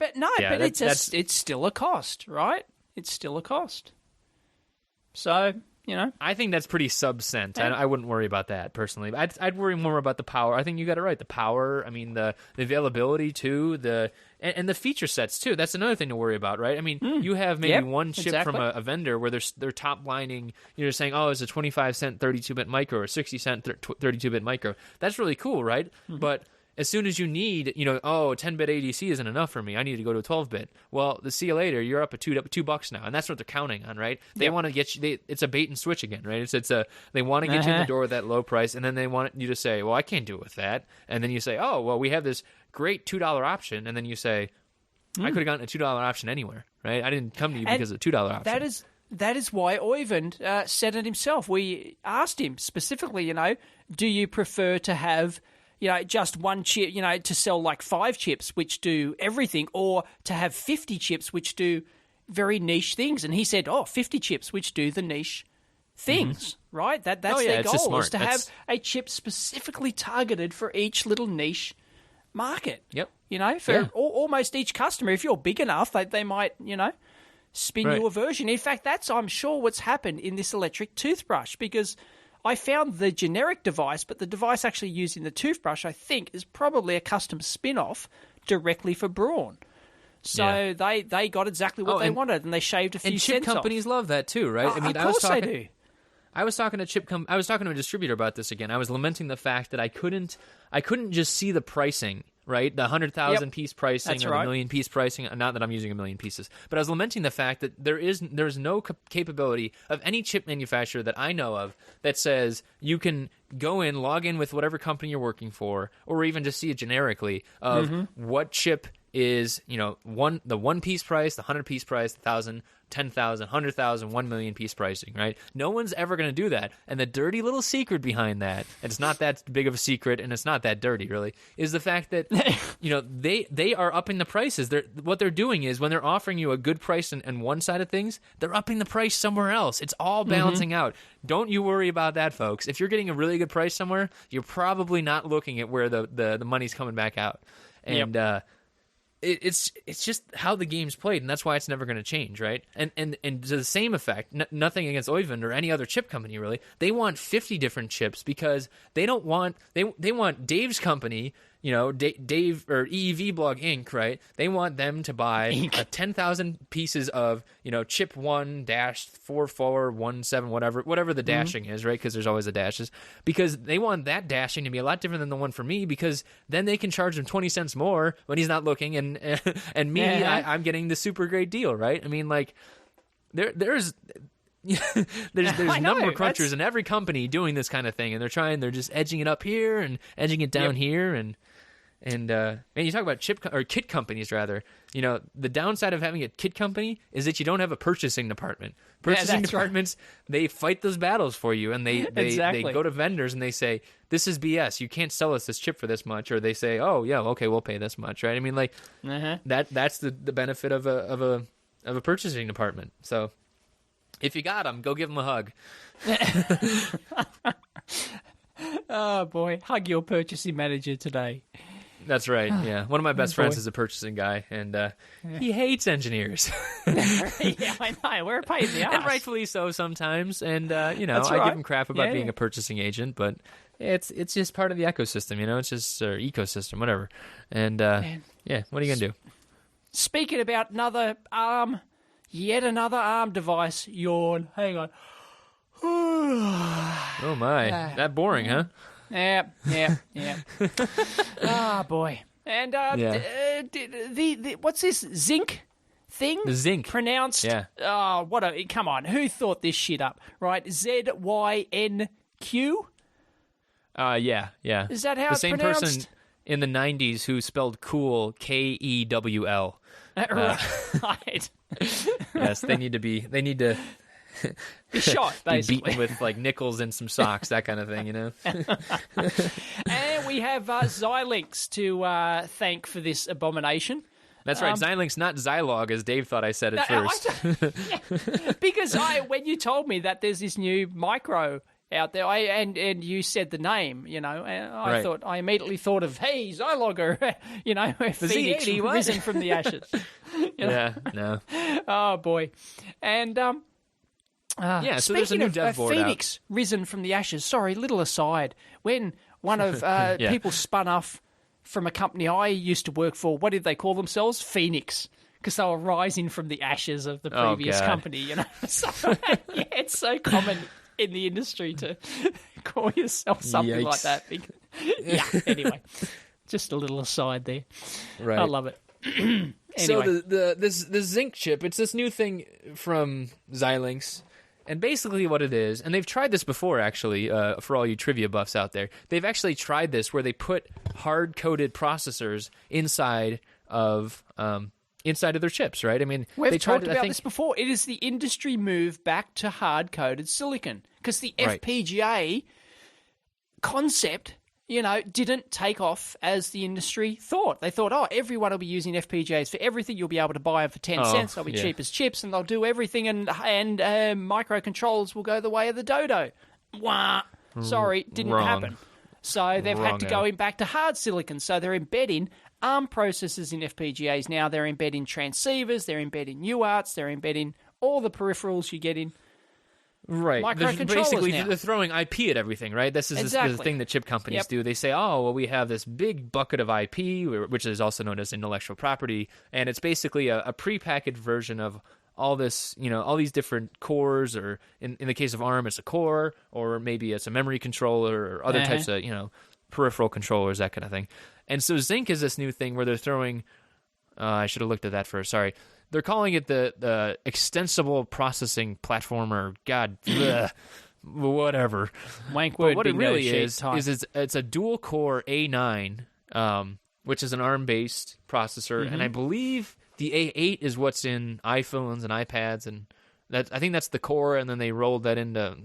But no, it's still a cost, right? It's still a cost. So, I think that's pretty sub-cent. I wouldn't worry about that, personally. I'd worry more about the power. I think you got it right. The power, I mean, the availability, too, and the feature sets, too. That's another thing to worry about, right? I mean, you have maybe one chip from a vendor where they're top-lining, saying, oh, it's a 25-cent 32-bit micro or 60-cent 32-bit micro. That's really cool, right? Mm-hmm. But as soon as you need, 10-bit ADC isn't enough for me. I need to go to a 12-bit. Well, see you later. You're up at $2 now, and that's what they're counting on, right? They want to get you. It's a bait and switch again, right? They want to get you in the door with that low price, and then they want you to say, well, I can't do it with that. And then you say, oh, well, we have this great $2 option, and then you say, I could have gotten a $2 option anywhere, right? I didn't come to you because of the $2 option. That is why Oyvind said it himself. We asked him specifically, do you prefer to have just one chip, to sell like 5 chips which do everything, or to have 50 chips which do very niche things? And he said, 50 chips which do the niche things, right? That's their goal, is to have a chip specifically targeted for each little niche market. Yep. For almost each customer. If you're big enough, they might, spin you a version. In fact, that's, I'm sure, what's happened in this electric toothbrush, because I found the generic device, but the device actually using the toothbrush, I think, is probably a custom spin-off directly for Braun. So they got exactly what they wanted, and they shaved a few cents off. And chip companies love that too, right? Of course they do. I was talking to a distributor about this again. I was lamenting the fact that I couldn't just see the pricing, right? The 100,000 piece pricing or the million piece pricing. Not that I'm using a million pieces, but I was lamenting the fact that there's no capability of any chip manufacturer that I know of that says you can go in, log in with whatever company you're working for, or even just see it generically of what chip is, the 1 piece price, the 100 piece price, 1,000, 10,000, 100,000, 1 million piece pricing, right? No one's ever going to do that. And the dirty little secret behind that, and it's not that big of a secret, and it's not that dirty, really, is the fact that, they are upping the prices. What they're doing is, when they're offering you a good price on one side of things, they're upping the price somewhere else. It's all balancing out. Don't you worry about that, folks. If you're getting a really good price somewhere, you're probably not looking at where the money's coming back out. And, It's just how the game's played, and that's why it's never going to change, right? And to the same effect, nothing against Oyvind or any other chip company, really. They want 50 different chips because they don't want they want Dave's company, Dave or EEV Blog Inc., right? They want them to buy 10,000 pieces of chip 1-4417 whatever the dashing is, right? Because there's always the dashes, because they want that dashing to be a lot different than the one for me, because then they can charge him 20 cents more when he's not looking, and me, I'm getting the super great deal, right? I mean, like there's number crunchers in every company doing this kind of thing, and they're just edging it up here and edging it down here, and you talk about kit companies, rather. The downside of having a kit company is that you don't have a purchasing department. Purchasing departments, they fight those battles for you, and they go to vendors and they say, this is BS. You can't sell us this chip for this much, or they say, oh yeah, okay, we'll pay this much, right? I mean, like that's the benefit of a purchasing department. So if you got them, go give them a hug. Oh boy, hug your purchasing manager today. That's right, yeah. One of my best friends is a purchasing guy, and he hates engineers. Yeah, I know. We're a pain in the ass. And rightfully so sometimes. And, I give him crap about being a purchasing agent, but it's just part of the ecosystem, it's just ecosystem, whatever. And, what are you going to do? speaking about another ARM, yet another ARM device. Yawn. Hang on. Oh my, that boring, huh? Yeah. Ah, boy. And what's this Zinc thing? The Zinc. Pronounced. Yeah. Oh, come on. Who thought this shit up? Right, ZYNQ. Yeah. Is that how the it's same pronounced? person in the '90s who spelled cool KEWL? Right. Yes, they need to be Shot, be basically. beaten with like nickels and some socks, that kind of thing, you know. And we have Xilinx to thank for this abomination. That's right. Xilinx, not Zilog, as Dave thought I said at first. Because when you told me that there's this new micro out there, and you said the name, and Right. I immediately thought of, hey, Zylogger, Phoenix Z80, what? risen from the ashes. Yeah, no. Oh boy, and Yeah, so there's a speaking new of dev board Phoenix risen from the ashes. Sorry, little aside. When one of people spun off from a company I used to work for, what did they call themselves? Phoenix. Because they were rising from the ashes of the previous God. company, So, yeah, it's so common in the industry to call yourself something like that. Yeah, anyway, just a little aside there. Right. I love it. Anyway. So the Zinc chip, it's this new thing from Xilinx. And basically what it is, and they've tried this before, actually, for all you trivia buffs out there. They've actually tried this where they put hard-coded processors inside of their chips, right? I mean, We've they tried talked about this before. It is the industry move back to hard-coded silicon because the Right. FPGA concept, didn't take off as the industry thought. They thought, everyone will be using FPGAs for everything. You'll be able to buy them for 10 cents. They'll be cheap as chips, and they'll do everything, and microcontrollers will go the way of the dodo. Wah. Sorry, didn't Wrong. happen. So they've had to Wrong-o. go in back to hard silicon. So they're embedding ARM processors in FPGAs now. They're embedding transceivers. They're embedding UARTs. They're embedding all the peripherals you get in. Right. Microcontrollers Basically, now. they're throwing IP at everything, right? This is Exactly. the thing that chip companies Yep. do. They say, we have this big bucket of IP, which is also known as intellectual property, and it's basically a prepackaged version of all this, all these different cores, or in the case of ARM, it's a core, or maybe it's a memory controller, or other types of, peripheral controllers, that kind of thing. And so Zinc is this new thing where they're throwing, I should have looked at that first, sorry. They're calling it the extensible processing platform, or whatever. Wank word But what it bingo really sheet is type. it's a dual core A9, which is an ARM based processor, and I believe the A8 is what's in iPhones and iPads, and I think that's the core, and then they rolled that into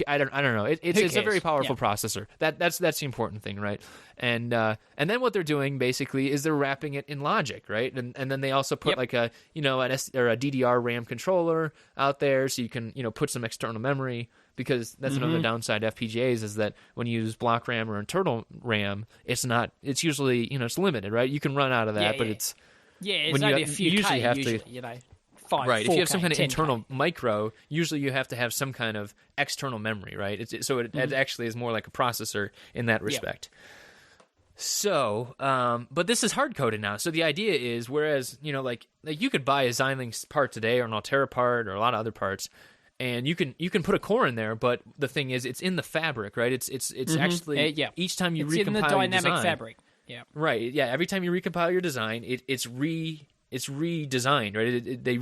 I don't know. It's a very powerful processor. That's the important thing, right? And then what they're doing basically is they're wrapping it in logic, right? And then they also put like a a DDR RAM controller out there, so you can put some external memory, because that's another downside to FPGAs is that when you use block RAM or internal RAM, it's usually it's limited, right? You can run out of that, but it's it's when only you a few usually K, have to- usually, right. If you have some kind of 10K. internal micro, usually you have to have some kind of external memory, right? It actually is more like a processor in that respect. So, but this is hard coded now. So the idea is, whereas like you could buy a Xilinx part today, or an Altera part, or a lot of other parts, and you can put a core in there, but the thing is, it's in the fabric, right? It's actually each time you it's recompile in the your dynamic design, very Yeah. right? Yeah, every time you recompile your design, it's redesigned, right? They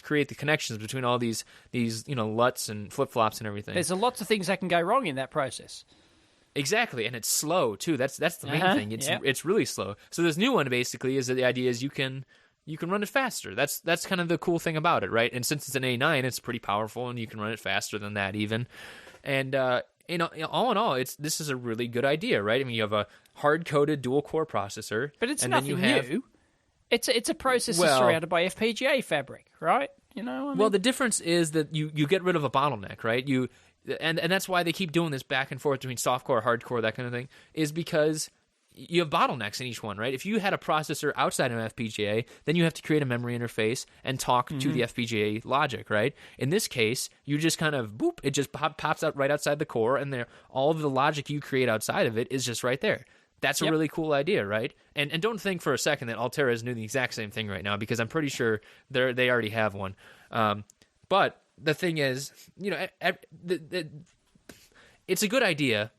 create the connections between all these LUTs and flip flops and everything. There's lots of things that can go wrong in that process. Exactly, and it's slow too. That's the main thing. It's really slow. So this new one basically is that the idea is you can run it faster. That's kind of the cool thing about it, right? And since it's an A9, it's pretty powerful, and you can run it faster than that even. And all in all, this is a really good idea, right? I mean, you have a hard coded dual core processor, But it's and nothing then you have, new. It's a processor surrounded by FPGA fabric, right? Well, the difference is that you get rid of a bottleneck, right? And that's why they keep doing this back and forth between softcore, hardcore, that kind of thing, is because you have bottlenecks in each one, right? If you had a processor outside of an FPGA, then you have to create a memory interface and talk to the FPGA logic, right? In this case, you just kind of, boop, it just pops out right outside the core, and all of the logic you create outside of it is just right there. That's a really cool idea, right? And don't think for a second that Altera is doing the exact same thing right now, because I'm pretty sure they already have one. But the thing is, it's a good idea,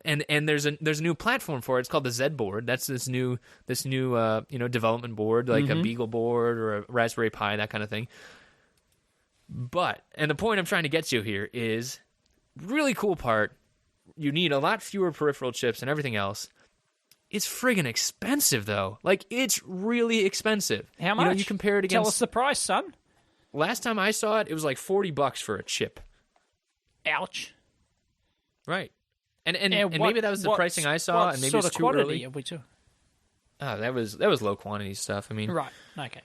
and there's a new platform for it. It's called the Z board. That's this new development board, like a Beagle board or a Raspberry Pi, that kind of thing. But, and the point I'm trying to get to here is, really cool part, you need a lot fewer peripheral chips and everything else. It's friggin' expensive, though. Like, it's really expensive. How much? You compare it against... Tell us the price, son. Last time I saw it, it was like $40 for a chip. Ouch. Right. And maybe that was the pricing I saw, and maybe it's too early. Have we too? Oh, that was low quantity stuff. I mean... Right, okay.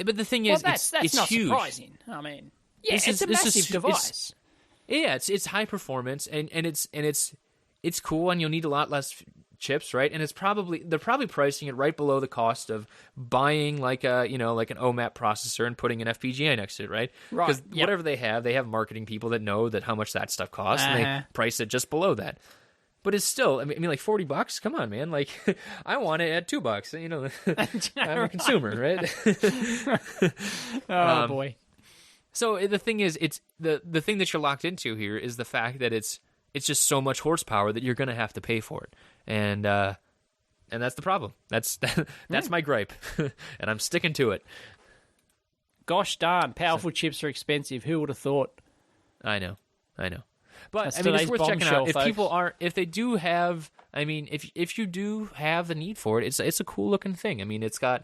But the thing is, that's it's not huge. Surprising. I mean, it's a massive device. It's high performance, and it's cool, and you'll need a lot less chips, right? And they're probably pricing it right below the cost of buying like an OMAP processor and putting an FPGA next to it, right? Right. Because whatever they have marketing people that know that how much that stuff costs, and they price it just below that. But it's still, I mean, like $40. Come on, man! Like, I want it at $2. I'm a consumer, right? Oh boy. So the thing is, it's the thing that you're locked into here is the fact that it's just so much horsepower that you're going to have to pay for it, and that's the problem. That's my gripe, and I'm sticking to it. Gosh darn, powerful chips are expensive. Who would have thought? I know. But That's I mean, it's worth checking out. If folks. people aren't, if they do have, I mean, if you do have the need for it, it's a cool looking thing. I mean, it's all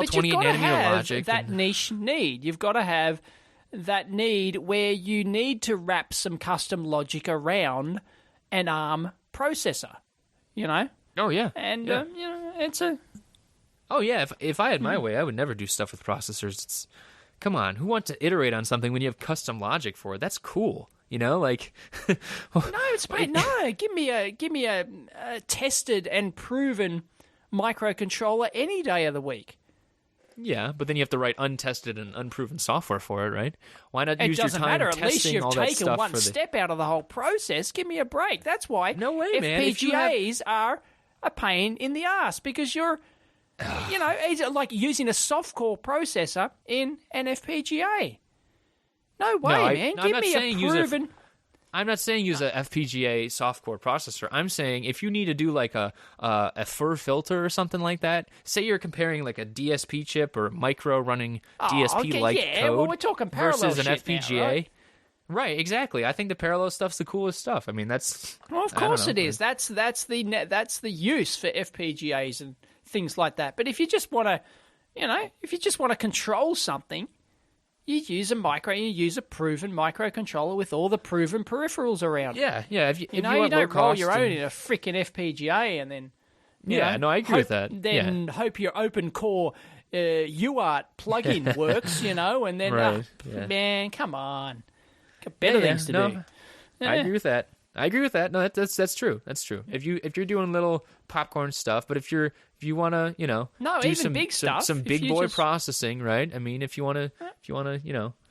28 nanometer logic. That niche need. You've got to have that need where you need to wrap some custom logic around an ARM processor. Oh yeah. And it's a. Oh yeah. If I had my way, I would never do stuff with processors. Come on, who wants to iterate on something when you have custom logic for it? That's cool. Like No, it's great. No, give me a tested and proven microcontroller any day of the week. Yeah, but then you have to write untested and unproven software for it, right? Why not use your time matter. At least testing you've all that taken stuff one for the... step out of the whole process. Give me a break. That's why No way, man. FPGAs are a pain in the ass, because you're, it's like using a soft-core processor in an FPGA. No way, man. Give me a proven... I'm not saying use a FPGA softcore processor. I'm saying if you need to do like a fur filter or something like that, say you're comparing like a DSP chip or micro running DSP-like code well, we're talking parallel versus an FPGA. Now, right? Right, exactly. I think the parallel stuff's the coolest stuff. I mean, that's... Well, of course it is. That's the use for FPGAs and things like that. But if you just want to, control something, you use a proven microcontroller with all the proven peripherals around. Yeah. If you don't roll your own in a freaking FPGA and then... I agree with that. Then hope your open core UART plugin works, and then... Right. Man, come on. Got better things to do. I agree with that. No, that's true. That's true. If you're doing little popcorn stuff, but if you want to, do even some big stuff, some big boy processing, right? I mean, if you want to,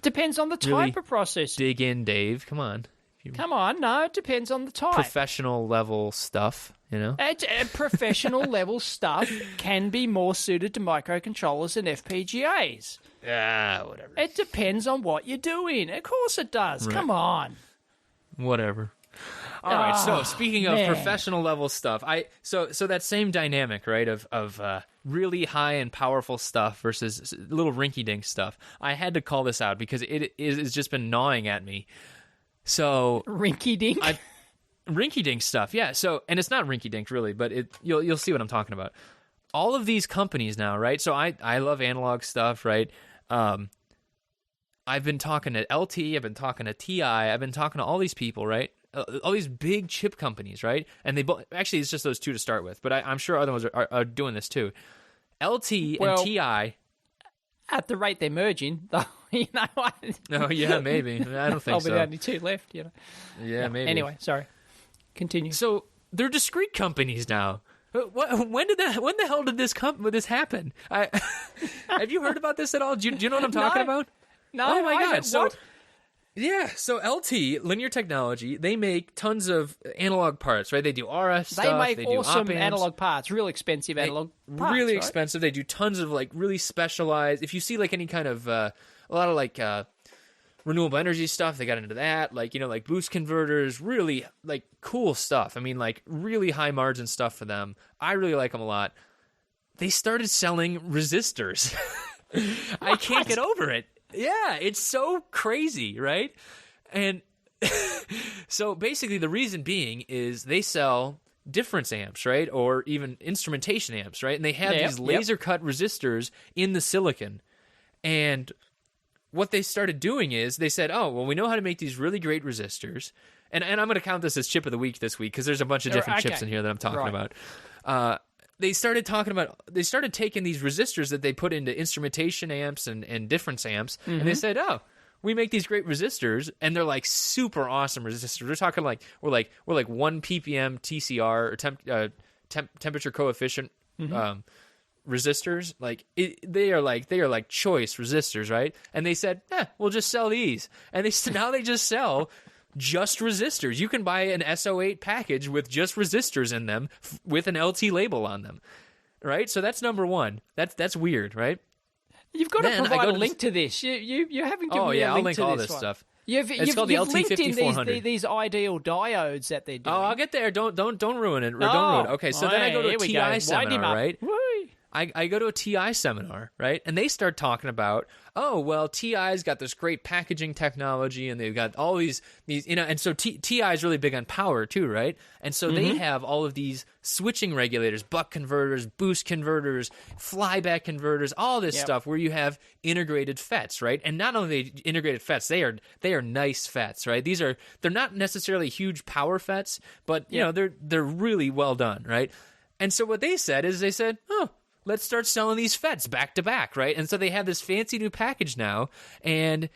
depends on the type of processor. Dig in, Dave. Come on. No, it depends on the type. Professional level stuff, Professional level stuff can be more suited to microcontrollers than FPGAs. Whatever. It depends on what you're doing. Of course it does. Right. Come on. Whatever. All right. So speaking of professional level stuff, so that same dynamic, right, of really high and powerful stuff versus little rinky-dink stuff. I had to call this out because it's just been gnawing at me. So rinky-dink, rinky-dink stuff, yeah. So, and it's not rinky-dink really, but you'll see what I'm talking about. All of these companies now, right? So I love analog stuff, right? I've been talking to LT, I've been talking to TI, I've been talking to all these people, right? All these big chip companies, right? And they actually, it's just those two to start with, but I'm sure other ones are doing this too. LT and TI. At the rate they're merging, though, Oh, yeah, maybe. I don't think so. There'll be only two left, Yeah, maybe. Anyway, sorry. Continue. So they're discrete companies now. When the hell did this happen? Have you heard about this at all? Do you know what I'm talking about? No. Oh my God! So Yeah, so LT, Linear Technology, they make tons of analog parts, right? They do RF stuff. They make do awesome op-amps. analog parts, real expensive analog parts. Really right? expensive. They do tons of like really specialized. If you see like any kind of a lot of like renewable energy stuff, they got into that. Like like boost converters, really like cool stuff. I mean, like really high margin stuff for them. I really like them a lot. They started selling resistors. I can't get over it. Yeah, it's so crazy, right? And so basically the reason being is they sell difference amps, right? Or even instrumentation amps, right? And they have these laser cut resistors in the silicon. And what they started doing is they said, oh, well, we know how to make these really great resistors. And I'm going to count this as chip of the week this week because there's a bunch of different chips in here that I'm talking about. They started taking these resistors that they put into instrumentation amps and difference amps, and they said, oh, we make these great resistors, and they're like super awesome resistors. We're talking like we're like 1 ppm TCR or temperature coefficient resistors. Like they are like choice resistors, right? And they said, we'll just sell these, and now they just sell just resistors. You can buy an SO8 package with just resistors in them with an LT label on them, right? So that's number one. That's weird, right? You've got to provide a link to this. You haven't given me a link to this. I'll link all this stuff. It's called the linked in LT5400. these ideal diodes that they're doing. Oh, I'll get there. Don't ruin it. Don't ruin it. Okay, so then I go to a TI seminar, right? I go to a TI seminar, right? And they start talking about, oh, well, TI's got this great packaging technology, and they've got all these and so TI is really big on power too, right? And so they have all of these switching regulators, buck converters, boost converters, flyback converters, all this stuff where you have integrated FETs, right? And not only integrated FETs, they are nice FETs, right? They're not necessarily huge power FETs, but you know, they're really well done, right? And so what they said is oh, let's start selling these FETs back to back, right? And so they have this fancy new package now. And did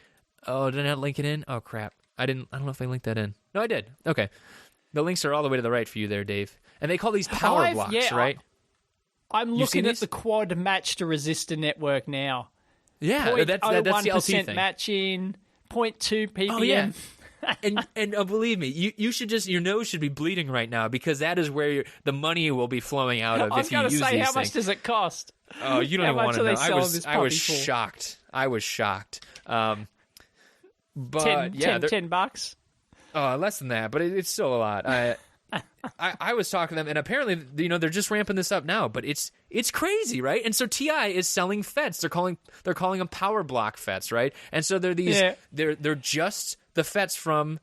I not link it in? Oh crap! I don't know if I linked that in. No, I did. Okay, the links are all the way to the right for you there, Dave. And they call these power blocks, right? I'm looking at the quad matched resistor network now. Yeah, that's the LT thing. Matching, 0.2 ppm. Oh yeah. and believe me, you should your nose should be bleeding right now because that is where the money will be flowing out of if you use these things. I was going to say, how much does it cost? Oh, you don't even want to know. I was shocked. But $10. Less than that, but it's still a lot. I was talking to them, and apparently, they're just ramping this up now. But it's crazy, right? And so TI is selling FETs. They're calling them power block FETs, right? And so they're these they're just the FETs from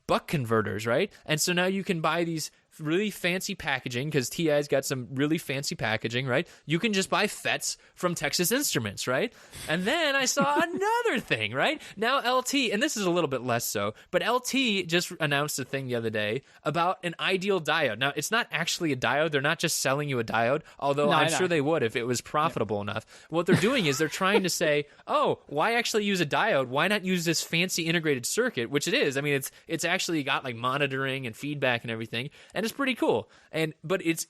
buck converters, right? And so now you can buy these really fancy packaging because TI's got some really fancy packaging, right? You can just buy FETs from Texas Instruments, right? And then I saw another thing, right? Now LT, and this is a little bit less so, but LT just announced a thing the other day about an ideal diode. Now, it's not actually a diode. They're not just selling you a diode, although I'm sure they would if it was profitable enough. What they're doing is they're trying to say, oh, why actually use a diode? Why not use this fancy integrated circuit, which it is. I mean, it's actually got like monitoring and feedback and everything, and it's pretty cool. But it's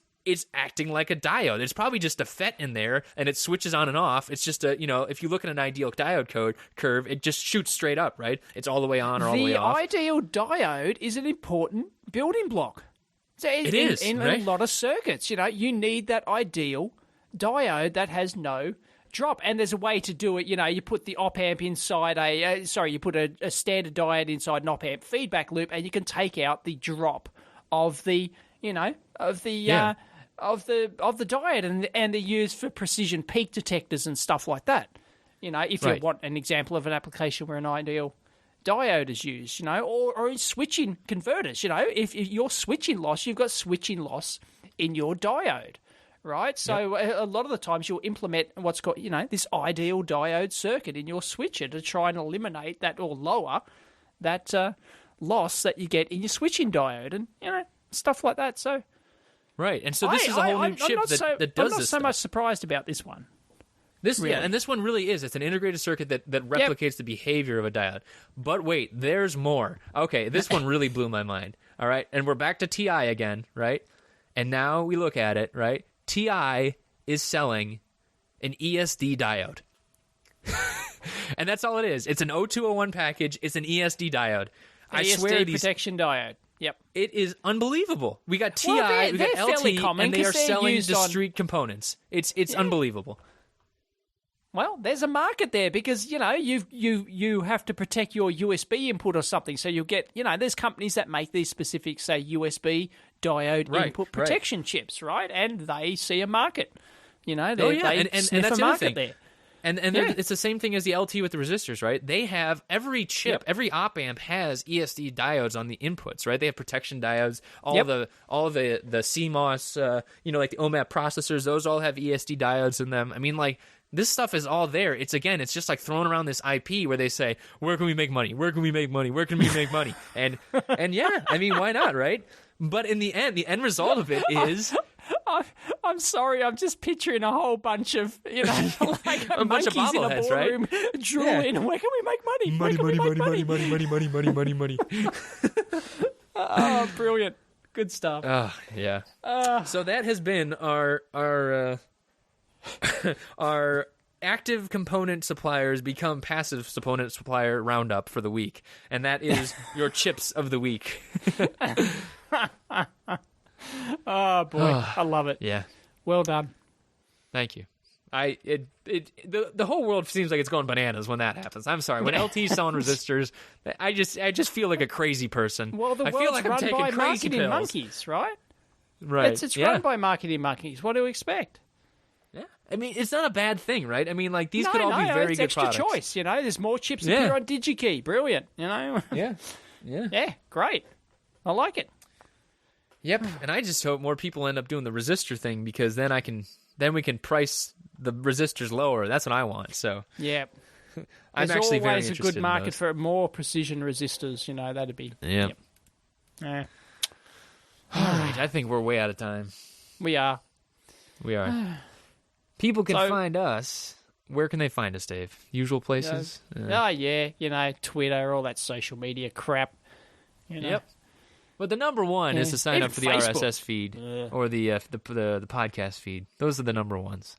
acting like a diode. It's probably just a FET in there, and it switches on and off. It's just if you look at an ideal diode curve, it just shoots straight up, right? It's all the way on or all the way off. The ideal diode is an important building block. So it is in right? a lot of circuits. You need that ideal diode that has no drop, and there's a way to do it. You put the op amp inside you put a standard diode inside an op amp feedback loop, and you can take out the drop of the diode, and they're used for precision peak detectors and stuff like that. If you want an example of an application where an ideal diode is used, or in switching converters, if you're switching loss, you've got switching loss in your diode, right? So a lot of the times you'll implement what's called, this ideal diode circuit in your switcher to try and eliminate that or lower that loss that you get in your switching diode, and stuff like that. So right, and so this is a whole new chip that does this. I'm not so much surprised about this one. And this one really is. It's an integrated circuit that replicates the behavior of a diode. But wait, there's more. Okay, this one really blew my mind. All right, and we're back to TI again, right? And now we look at it, right? TI is selling an ESD diode. And that's all it is. It's an 0201 package. It's an ESD diode. I swear these protection diode. Yep. It is unbelievable. We got TI, Well, we they're got fairly LT, common and they are 'cause they're selling used on- discrete components. It's unbelievable. Well, there's a market there because, you have to protect your USB input or something. So you'll get, there's companies that make these specific, say, USB diode input protection chips, right? And they see a market. They and sniff that's a the other market thing. there. And it's the same thing as the LT with the resistors, right? They have every chip, every op amp has ESD diodes on the inputs, right? They have protection diodes. All the CMOS, like the OMAP processors, those all have ESD diodes in them. I mean, like, this stuff is all there. It's just like throwing around this IP where they say, where can we make money? Where can we make money? Where can we make money? And yeah, I mean, why not, right? But in the end result of it is... I'm sorry, I'm just picturing a whole bunch of, like a bunch of monkeys in a bobbleheads, boardroom drooling. Where can we make money? Money. Oh, brilliant. Good stuff. Oh, yeah. So that has been our our active component suppliers become passive component supplier roundup for the week. And that is your chips of the week. Oh, boy. I love it. Yeah. Well done. Thank you. The whole world seems like it's going bananas when that happens. I'm sorry. When LT's selling resistors, I just feel like a crazy person. Well, the I world's feel like I'm run taking by crazy marketing pills. monkeys, right? Right. It's run by marketing monkeys. What do we expect? Yeah. I mean, it's not a bad thing, right? I mean, like, these could all be very it's good extra products. choice, There's more chips appear on DigiKey. Brilliant, Yeah. Yeah, great. I like it. Yep. And I just hope more people end up doing the resistor thing because then we can price the resistors lower. That's what I want. So yeah, I'm there's actually very always a interested good market in those. for more precision resistors. That'd be Yeah. Yeah. All right. I think we're way out of time. We are. We are. People can So- find us. Where can they find us, Dave? Usual places? Twitter, all that social media crap. Yep. But the number one is to sign Even up for the Facebook. RSS feed or the podcast feed. Those are the number ones.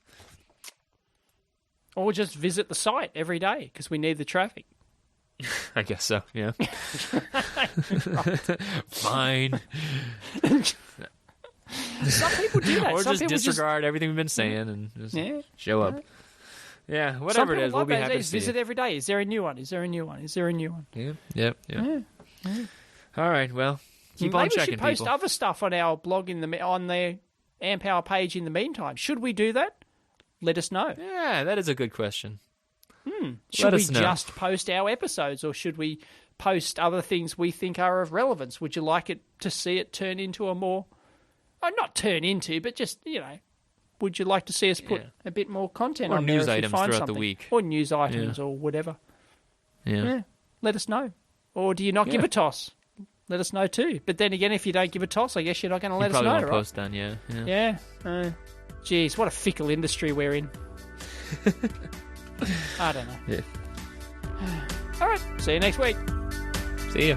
Or just visit the site every day because we need the traffic. I guess so. Yeah. Fine. Some people do that. Or Some just people disregard everything we've been saying and just show up. Yeah, Some whatever it people is, we'll love be that. happy They to see visit you. every day. Is there a new one? Is there a new one? Is there a new one? Yep. All right, well, keep on Maybe we checking, should post people. other stuff on our blog on the Amp Hour page in the meantime. Should we do that? Let us know. Yeah, that is a good question. Should Let we us know. just post our episodes or should we post other things we think are of relevance? Would you like it to see it turn into a more... not turn into, but just, would you like to see us put a bit more content Or on there news if you items find throughout the something? week. Or news items or whatever. Yeah. Let us know. Or do you not give Yeah. a toss? Let us know too. But then again, if you don't give a toss, I guess you're not going to let You us probably know, won't right? post then, yeah. Yeah. Geez, what a fickle industry we're in. I don't know. Yeah. All right. See you next week. See ya.